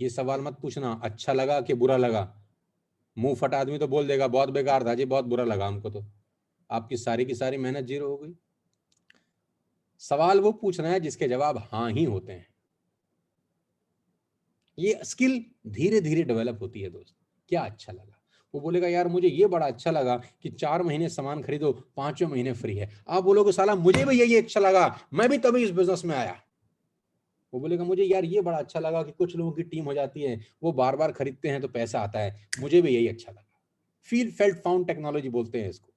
ये सवाल मत पूछना अच्छा लगा कि बुरा लगा। मुंह फटा आदमी तो बोल देगा बहुत बेकार था जी, बहुत बुरा लगा हमको, तो आपकी सारी की सारी मेहनत जीरो हो गई। सवाल वो पूछना है जिसके जवाब हाँ ही होते हैं। ये स्किल धीरे धीरे डेवलप होती है दोस्त। क्या अच्छा लगा? वो बोलेगा यार मुझे ये बड़ा अच्छा लगा कि 4 महीने सामान खरीदो, 5वें महीने फ्री है। आप बोलोगे साला मुझे भी यही अच्छा लगा, मैं भी तभी इस बिजनेस में आया। वो बोलेगा मुझे यार ये बड़ा अच्छा लगा कि कुछ लोगों की टीम हो जाती है, वो बार बार खरीदते हैं तो पैसा आता है, मुझे भी यही अच्छा लगा। फील फेल्ट फाउंड टेक्नोलॉजी बोलते हैं इसको,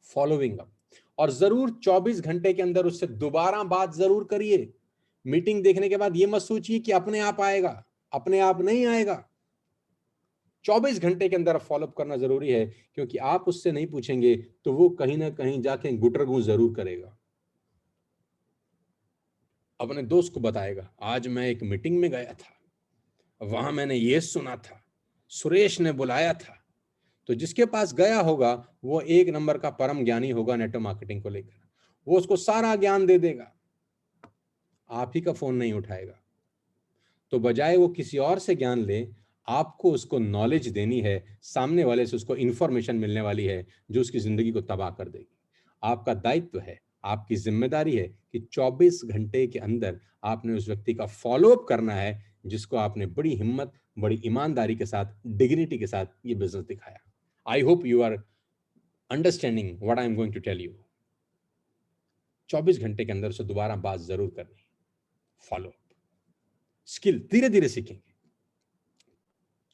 फॉलोइंग अप। और जरूर 24 घंटे के अंदर उससे दोबारा बात जरूर करिए। मीटिंग देखने के बाद ये मत सोचिए कि अपने आप आएगा, अपने आप नहीं आएगा। 24 घंटे के अंदर फॉलोअप करना जरूरी है, क्योंकि आप उससे नहीं पूछेंगे तो वो कहीं ना कहीं जाके गुटरगू जरूर करेगा, अपने दोस्त को बताएगा, आज मैं एक मीटिंग में गया था, वहां मैंने ये सुना था, सुरेश ने बुलाया था। तो जिसके पास गया होगा वो एक नंबर का परम ज्ञानी होगा नेटवर्क मार्केटिंग को लेकर, वो उसको सारा ज्ञान दे देगा, आप ही का फोन नहीं उठाएगा। तो बजाय वो किसी और से ज्ञान ले, आपको उसको नॉलेज देनी है, सामने वाले से उसको इंफॉर्मेशन मिलने वाली है जो उसकी जिंदगी को तबाह कर देगी। आपका दायित्व है, आपकी जिम्मेदारी है कि 24 घंटे के अंदर आपने उस व्यक्ति का फॉलोअप करना है जिसको आपने बड़ी हिम्मत, बड़ी ईमानदारी के साथ, डिग्निटी के साथ ये बिजनेस दिखाया। I hope you are understanding what I am going to tell you. 24 घंटे के अंदर उसे दोबारा बात जरूर करनी, फॉलोअप स्किल धीरे धीरे सीखेंगे।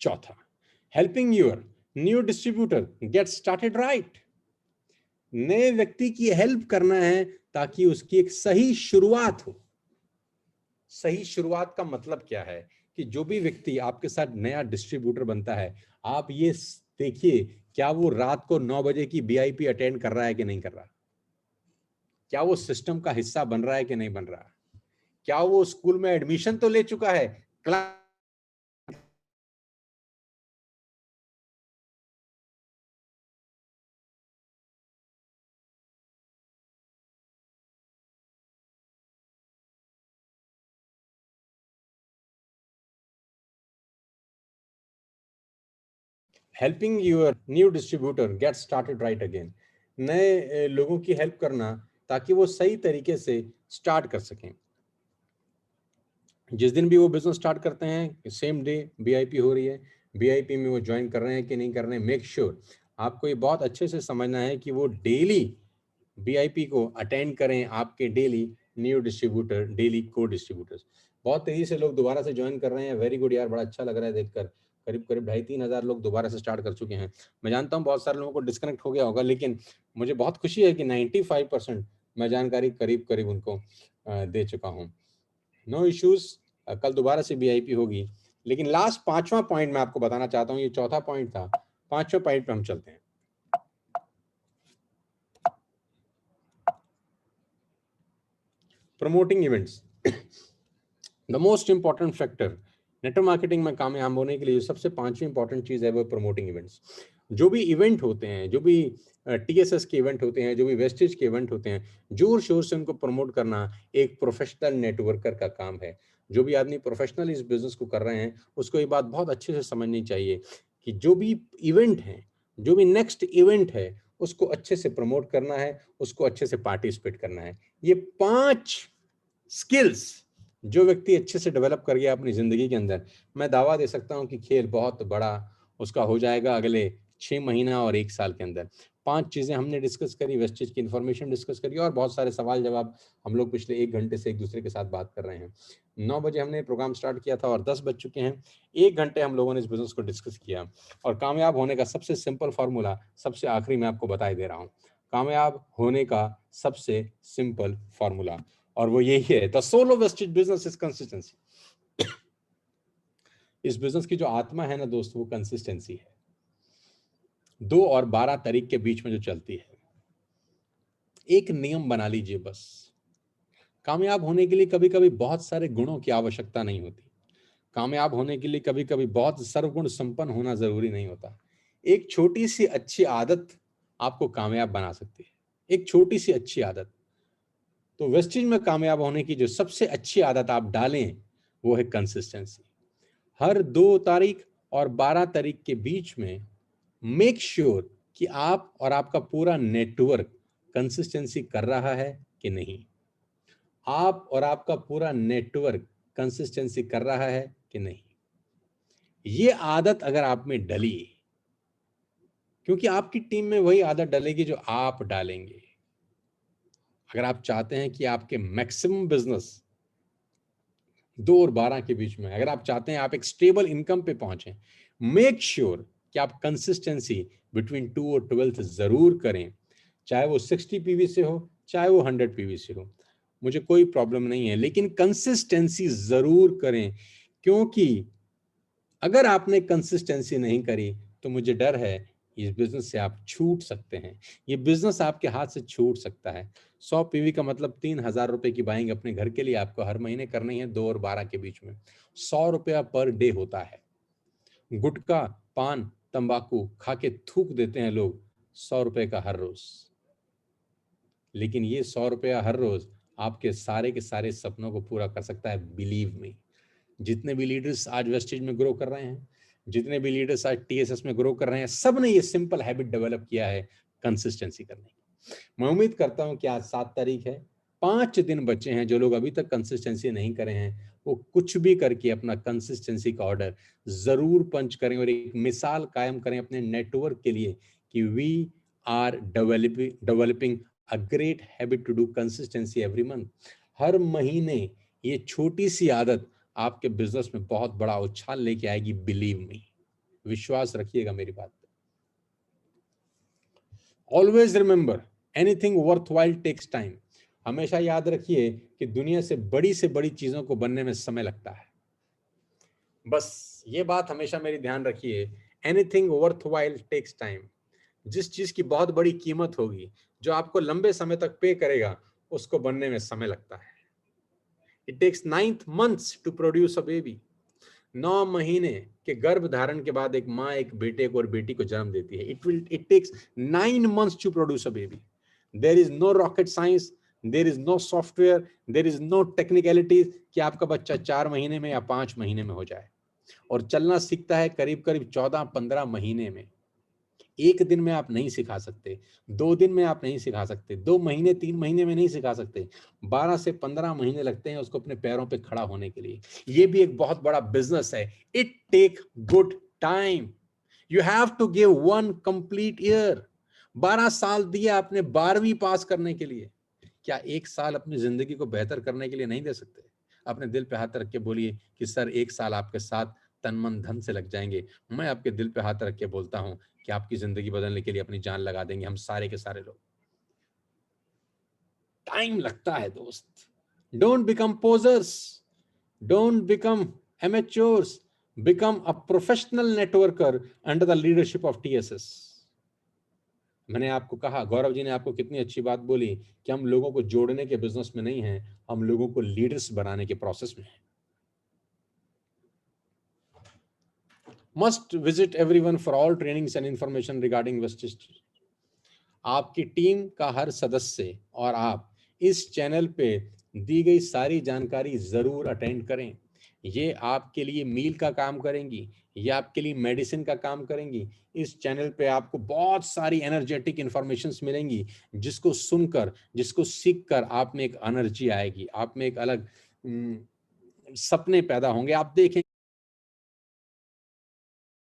चौथा, helping your new distributor get started right. नए व्यक्ति की हेल्प करना है ताकि उसकी एक सही शुरुआत हो। सही शुरुआत का मतलब क्या है कि जो भी व्यक्ति आपके साथ नया डिस्ट्रीब्यूटर बनता है, आप ये देखिए क्या वो रात को 9 बजे की बीआईपी अटेंड कर रहा है कि नहीं कर रहा, क्या वो सिस्टम का हिस्सा बन रहा है कि नहीं बन रहा, क्या वो स्कूल में एडमिशन तो ले चुका है, class helping your new distributor get started right again. नए लोगों की हेल्प करना ताकि वो सही तरीके से स्टार्ट कर सकें। जिस दिन भी वो बिजनेस स्टार्ट करते हैं, सेम डे बीआईपी हो रही है, बीआईपी में वो ज्वाइन कर रहे हैं कि नहीं कर रहे हैं, मेक श्योर आपको ये बहुत अच्छे से समझना है कि वो डेली बीआईपी को अटेंड करें, आपके डेली न्यू डिस्ट्रीब्यूटर, डेली को डिस्ट्रीब्यूटर्स। बहुत तेजी से लोग दोबारा से ज्वाइन कर रहे हैं, वेरी गुड यार, बड़ा अच्छा लग रहा है देखकर। करीब करीब 2,500-3,000 लोग दोबारा से स्टार्ट कर चुके हैं। मैं जानता हूँ बहुत सारे लोगों को डिस्कनेक्ट हो गया होगा, लेकिन मुझे बहुत खुशी है कि 95% मैं जानकारी करीब करीब उनको दे चुका हूँ। नो इश्यूज, कल दोबारा से बीआईपी होगी। लेकिन लास्ट 5वां पॉइंट मैं आपको बताना चाहता हूँ, ये चौथा पॉइंट था, 5वें पॉइंट पे हम चलते हैं। Promoting events, the most important factor network marketing में कामयाब होने के लिए जो सबसे 5वीं इंपॉर्टेंट चीज है वो प्रमोटिंग इवेंट्स। जो भी इवेंट होते हैं, जो भी टीएसएस के इवेंट होते हैं, जो भी वेस्टेज के इवेंट होते हैं, जोर शोर से उनको प्रमोट करना एक प्रोफेशनल नेटवर्कर का काम है। जो भी आदमी प्रोफेशनल इस बिजनेस को कर रहे हैं उसको ये बात बहुत अच्छे से समझनी चाहिए कि जो भी इवेंट है, जो भी नेक्स्ट इवेंट है, उसको अच्छे से प्रमोट करना है, उसको अच्छे से पार्टिसिपेट करना है। ये 5 स्किल्स जो व्यक्ति अच्छे से डेवलप कर गया अपनी जिंदगी के अंदर, मैं दावा दे सकता हूं कि खेल बहुत बड़ा उसका हो जाएगा अगले 6 महीना और 1 साल के अंदर। 5 चीजें हमने डिस्कस करी, वेस्टेज की इंफॉर्मेशन डिस्कस करी और बहुत सारे सवाल जवाब हम लोग पिछले 1 घंटे से एक दूसरे के साथ बात कर रहे हैं। 9 बजे हमने प्रोग्राम स्टार्ट किया था और 10 बज चुके हैं। 1 घंटे हम लोगों ने इस बिजनेस को डिस्कस किया और कामयाब होने का सबसे सिंपल फॉर्मूला सबसे आखिरी में आपको बताई दे रहा हूँ। कामयाब होने का सबसे सिंपल फॉर्मूला, और वो यही है, the soul of Vestige business is consistency. इस बिजनेस की जो आत्मा है ना दोस्त, वो कंसिस्टेंसी है। 2 और 12 तारीख के बीच में जो चलती है, एक नियम बना लीजिए बस। कामयाब होने के लिए कभी कभी बहुत सारे गुणों की आवश्यकता नहीं होती। कामयाब होने के लिए कभी कभी बहुत सर्वगुण संपन्न होना जरूरी नहीं होता। एक छोटी सी अच्छी आदत आपको कामयाब बना सकती है, एक छोटी सी अच्छी आदत। तो वेस्टेज में कामयाब होने की जो सबसे अच्छी आदत आप डालें वो है कंसिस्टेंसी। हर 2 तारीख और 12 तारीख के बीच में मेक श्योर कि आप और आपका पूरा नेटवर्क कंसिस्टेंसी कर रहा है कि नहीं। आप और आपका पूरा नेटवर्क कंसिस्टेंसी कर रहा है कि नहीं। ये आदत अगर आप में डली, क्योंकि आपकी टीम में वही आदत डलेगी जो आप डालेंगे। अगर आप चाहते हैं कि आपके मैक्सिमम बिजनेस 2 और 12 के बीच में। अगर आप चाहते हैं आप एक स्टेबल इनकम पे पहुंचे, मेक श्योर कि आप कंसिस्टेंसी बिटवीन 2 और 12 जरूर करें, चाहे वो 60 पीवी से हो, चाहे वो 100 पीवी से हो, मुझे कोई प्रॉब्लम नहीं है, लेकिन कंसिस्टेंसी जरूर करें। क्योंकि अगर आपने कंसिस्टेंसी नहीं करी तो मुझे डर है इस बिजनेस से आप छूट सकते हैं, ये बिजनेस आपके हाथ से छूट सकता है। 100 पीवी का मतलब 3,000 रुपए की बाइंग अपने घर के लिए आपको हर महीने करनी है 2 और 12 के बीच में। 100 रुपया पर डे होता है। गुटखा, पान, तंबाकू खा के थूक देते हैं लोग 100 रुपए का हर रोज, लेकिन ये 100 रुपया हर रोज आपके सारे के सारे सपनों को पूरा कर सकता है। बिलीव मी, जितने भी लीडर्स आज वेस्टेज में ग्रो कर रहे हैं, जितने भी लीडर्स आज टीएसएस में ग्रो कर रहे हैं, सब ने ये सिंपल हैबिट डेवलप किया है कंसिस्टेंसी करने की। मैं उम्मीद करता हूं कि आज 7 तारीख है, 5 दिन बचे हैं। जो लोग अभी तक कंसिस्टेंसी नहीं करे हैं वो कुछ भी करके अपना कंसिस्टेंसी का ऑर्डर जरूर पंच करें और एक मिसाल कायम करें अपने नेटवर्क के लिए कि we are developing a great habit to do consistency every month. हर महीने ये छोटी सी आदत आपके बिजनेस में बहुत बड़ा उछाल लेके आएगी। बिलीव मी, विश्वास रखिएगा मेरी बात पे। Always remember, anything worthwhile takes time. हमेशा याद रखिए कि दुनिया से बड़ी चीजों को बनने में समय लगता है। बस ये बात हमेशा मेरी ध्यान रखिए, एनीथिंग वर्थवाइल टेक्स टाइम। जिस चीज की बहुत बड़ी कीमत होगी, जो आपको लंबे समय तक पे करेगा, उसको बनने में समय लगता है। It takes 9 months to produce a baby. 9 महीने के गर्भ धारण के बाद एक माँ एक बेटे को और बेटी को जन्म देती है। It takes 9 months to produce a baby. There is no rocket science, there is no software, there is no technicalities कि आपका बच्चा 4 महीने में या 5 महीने में हो जाए। और चलना सीखता है करीब करीब 14-15 महीने में। एक दिन में आप नहीं सिखा सकते, 2 दिन में आप नहीं सिखा सकते, 2 महीने 3 महीने में नहीं सिखा सकते, 12 से 15 महीने लगते हैं उसको अपने पैरों पे खड़ा होने के लिए। ये भी एक बहुत बड़ा बिजनेस है। It take good time. You have to give 1 complete year. 12 साल दिए आपने 12वीं पास करने के लिए, क्या 1 साल अपनी जिंदगी को बेहतर करने के लिए नहीं दे सकते? अपने दिल पे हाथ रख के बोलिए कि सर 1 साल आपके साथ तन मन धन से लग जाएंगे। मैं आपके दिल पे हाथ रख के बोलता हूं कि आपकी जिंदगी बदलने के लिए अपनी जान लगा देंगे हम सारे के सारे लोग। टाइम लगता है दोस्त। Don't become posers, don't become amateurs, become a professional networker under the leadership of TSS. मैंने आपको कहा, गौरव जी ने आपको कितनी अच्छी बात बोली कि हम लोगों को जोड़ने के बिजनेस में नहीं हैं, हम लोगों को लीडर्स बनाने के प्रोसेस में हैं। Must visit everyone for all trainings and information regarding wastage. आपकी टीम का हर सदस्य और आप इस चैनल पे दी गई सारी जानकारी जरूर अटेंड करें। ये आपके लिए मील का काम करेंगी, ये आपके लिए मेडिसिन का काम करेंगी। इस चैनल पे आपको बहुत सारी एनर्जेटिक इंफॉर्मेशंस मिलेंगी, जिसको सुनकर, जिसको सीखकर आप में एक एनर्जी आएगी, आप में एक अलग सपने पैदा होंगे। आप देखेंगे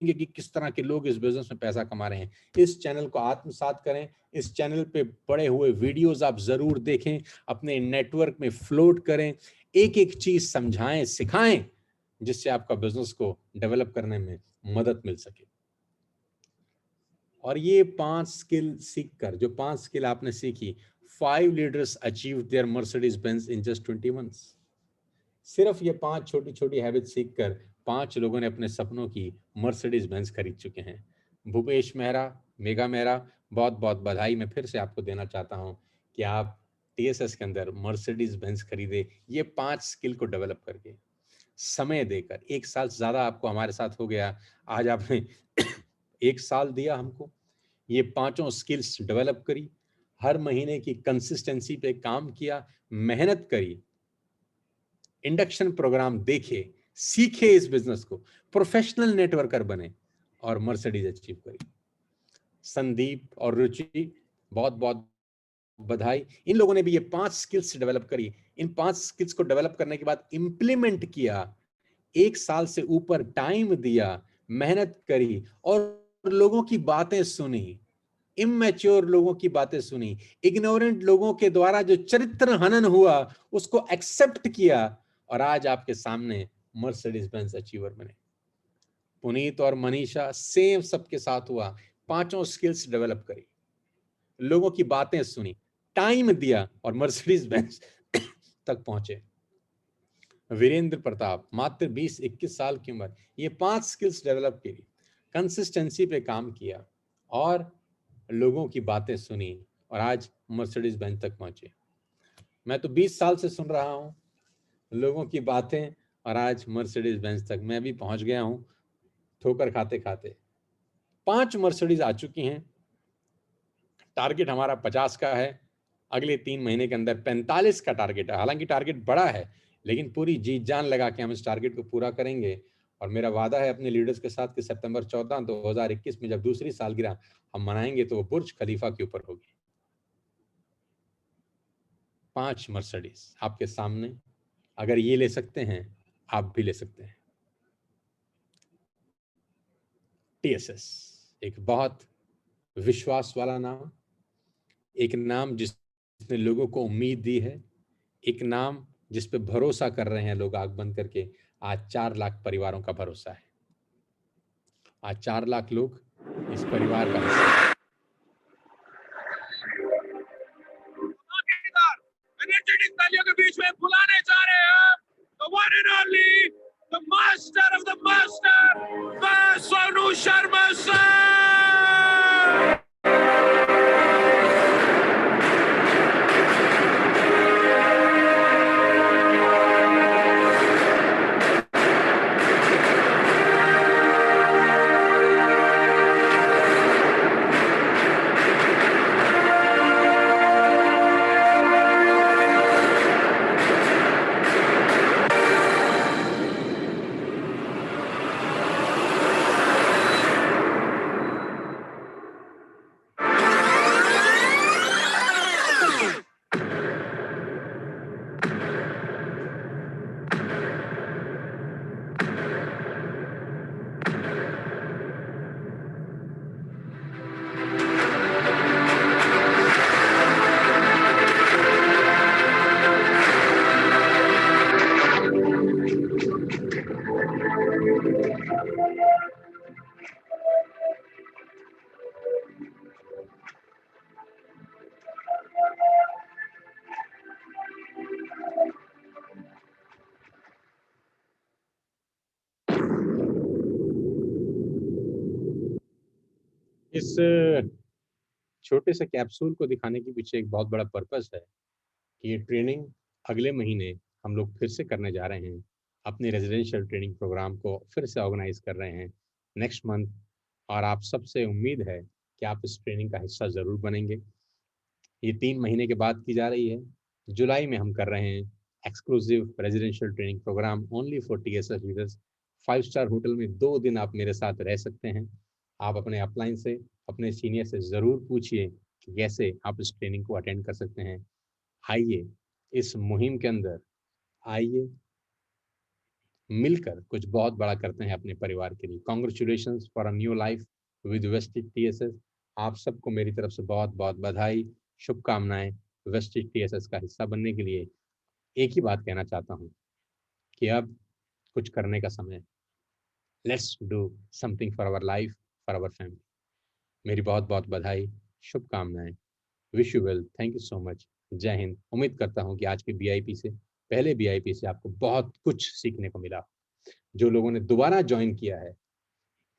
कि किस तरह के लोग इस बिजनेस में पैसा कमा रहे हैं। इस चैनल को आत्मसात करें, इस चैनल पे पड़े हुए वीडियोस आप जरूर देखें, अपने नेटवर्क में फ्लोट करें, एक एक चीज समझाएं, सिखाएं, जिससे आपका बिजनेस को डेवलप करने में मदद मिल सके। और ये 5 स्किल सीखकर, जो 5 स्किल आपने सीखी, 5 leaders achieve their Mercedes Benz in just 20 months। सिर्फ ये 5 छोटी छोटी हैबिट सीखकर 5 लोगों ने अपने सपनों की मर्सिडीज बेंज खरीद चुके हैं। भूपेश मेहरा, मेघा मेहरा, बहुत बहुत बधाई मैं फिर से आपको देना चाहता हूं कि आप टीएसएस के अंदर मर्सिडीज बेंज खरीदे, ये 5 स्किल को डेवलप करके, समय देकर। 1 साल से ज्यादा आपको हमारे साथ हो गया, आज आपने 1 साल दिया हमको, ये 5 स्किल्स डेवलप करी, हर महीने की कंसिस्टेंसी पे काम किया, मेहनत करी, इंडक्शन प्रोग्राम देखे, सीखे, इस बिजनेस को प्रोफेशनल नेटवर्कर बने और मर्सिडीज अचीव करी। संदीप और रुचि, बहुत बहुत बधाई। इन लोगों ने भी ये 5 स्किल्स डेवलप करी। इन 5 स्किल्स को डेवलप करने के बाद इंप्लीमेंट किया, 1 साल से ऊपर टाइम दिया, मेहनत करी और लोगों की बातें सुनी, इमेच्योर लोगों की बातें सुनी, इग्नोरेंट लोगों के द्वारा जो चरित्र हनन हुआ उसको एक्सेप्ट किया और आज आपके सामने मर्सिडीज बेंज अचीवर बने। पुनीत और मनीषा सेम सबके साथ हुआ, पांचों स्किल्स डेवलप करी, लोगों की बातें सुनी, टाइम दिया और मर्सिडीज बेंज तक पहुंचे। वीरेंद्र प्रताप मात्र 20-21 साल की उम्र, ये 5 स्किल्स डेवलप की, कंसिस्टेंसी पे काम किया और लोगों की बातें सुनी और आज मर्सिडीज बेंज तक पहुंचे। मैं तो 20 साल से सुन रहा हूं लोगों की बातें और आज मर्सिडीज बेंज तक मैं भी पहुंच गया हूं ठोकर खाते खाते। 5 मर्सिडीज आ चुकी हैं, टारगेट हमारा 50 का है, अगले 3 महीने के अंदर 45 का टारगेट है। हालांकि टारगेट बड़ा है, लेकिन पूरी जी जान लगा के हम इस टारगेट को पूरा करेंगे। और मेरा वादा है अपने लीडर्स के साथ कि सितंबर 14, 2021 में जब दूसरी सालगिरह हम मनाएंगे तो वो बुर्ज खलीफा के ऊपर होगी। 5 मर्सिडीज आपके सामने, अगर ये ले सकते हैं आप भी ले सकते हैं। टीएसएस एक बहुत विश्वास वाला नाम, एक नाम जिसने लोगों को उम्मीद दी है, एक नाम जिस पे भरोसा कर रहे हैं लोग आंख बंद करके। आज 4 लाख परिवारों का भरोसा है, आज 4 लाख लोग इस परिवार का हिस्सा हैं। एनर्जेटिक तालियों के बीच में बुलाने जा रहे हैं the one and only, the master of the master, Sonu Sharma sir. इस छोटे से कैप्सूल को दिखाने के पीछे एक बहुत बड़ा पर्पस है कि ये ट्रेनिंग अगले महीने हम लोग फिर से करने जा रहे हैं। अपने रेजिडेंशियल ट्रेनिंग प्रोग्राम को फिर से ऑर्गेनाइज कर रहे हैं नेक्स्ट मंथ, और आप सबसे उम्मीद है कि आप इस ट्रेनिंग का हिस्सा ज़रूर बनेंगे। ये 3 महीने के बाद की जा रही है। जुलाई में हम कर रहे हैं exclusive residential training program only for TSS leaders. 5 star hotel में 2 दिन आप मेरे साथ रह सकते हैं। आप अपने अपलाइन से, अपने सीनियर से ज़रूर पूछिए कि कैसे आप इस ट्रेनिंग को अटेंड कर सकते हैं। आइए इस मुहिम के अंदर, आइए मिलकर कुछ बहुत बड़ा करते हैं अपने परिवार के लिए। Congratulations for a new life with Vestige TSS. आप सबको मेरी तरफ से बहुत बहुत बधाई, शुभकामनाएं वेस्टिज टीएसएस का हिस्सा बनने के लिए। एक ही बात कहना चाहता हूं कि अब कुछ करने का समय है। Let's do something for our life, for our family. मेरी बहुत बहुत बधाई, शुभकामनाएं, wish you well, thank you so much, Jai Hind. उम्मीद करता हूं कि आज के बीआईपी से, पहले बीआईपी से आपको बहुत कुछ सीखने को मिला। जो लोगों ने दोबारा ज्वाइन किया है,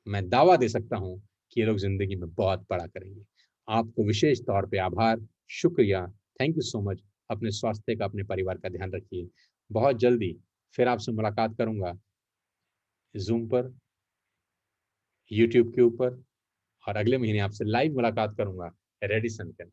मैं दावा दे सकता हूं कि ये लोग जिंदगी में बहुत बड़ा करेंगे। आपको विशेष तौर पे आभार, शुक्रिया, थैंक यू सो मच। अपने स्वास्थ्य का, अपने परिवार का ध्यान रखिए। बहुत जल्दी फिर आपसे मुलाकात करूंगा जूम पर, यूट्यूब के ऊपर, और अगले महीने आपसे लाइव मुलाकात करूंगा रेडिसन के।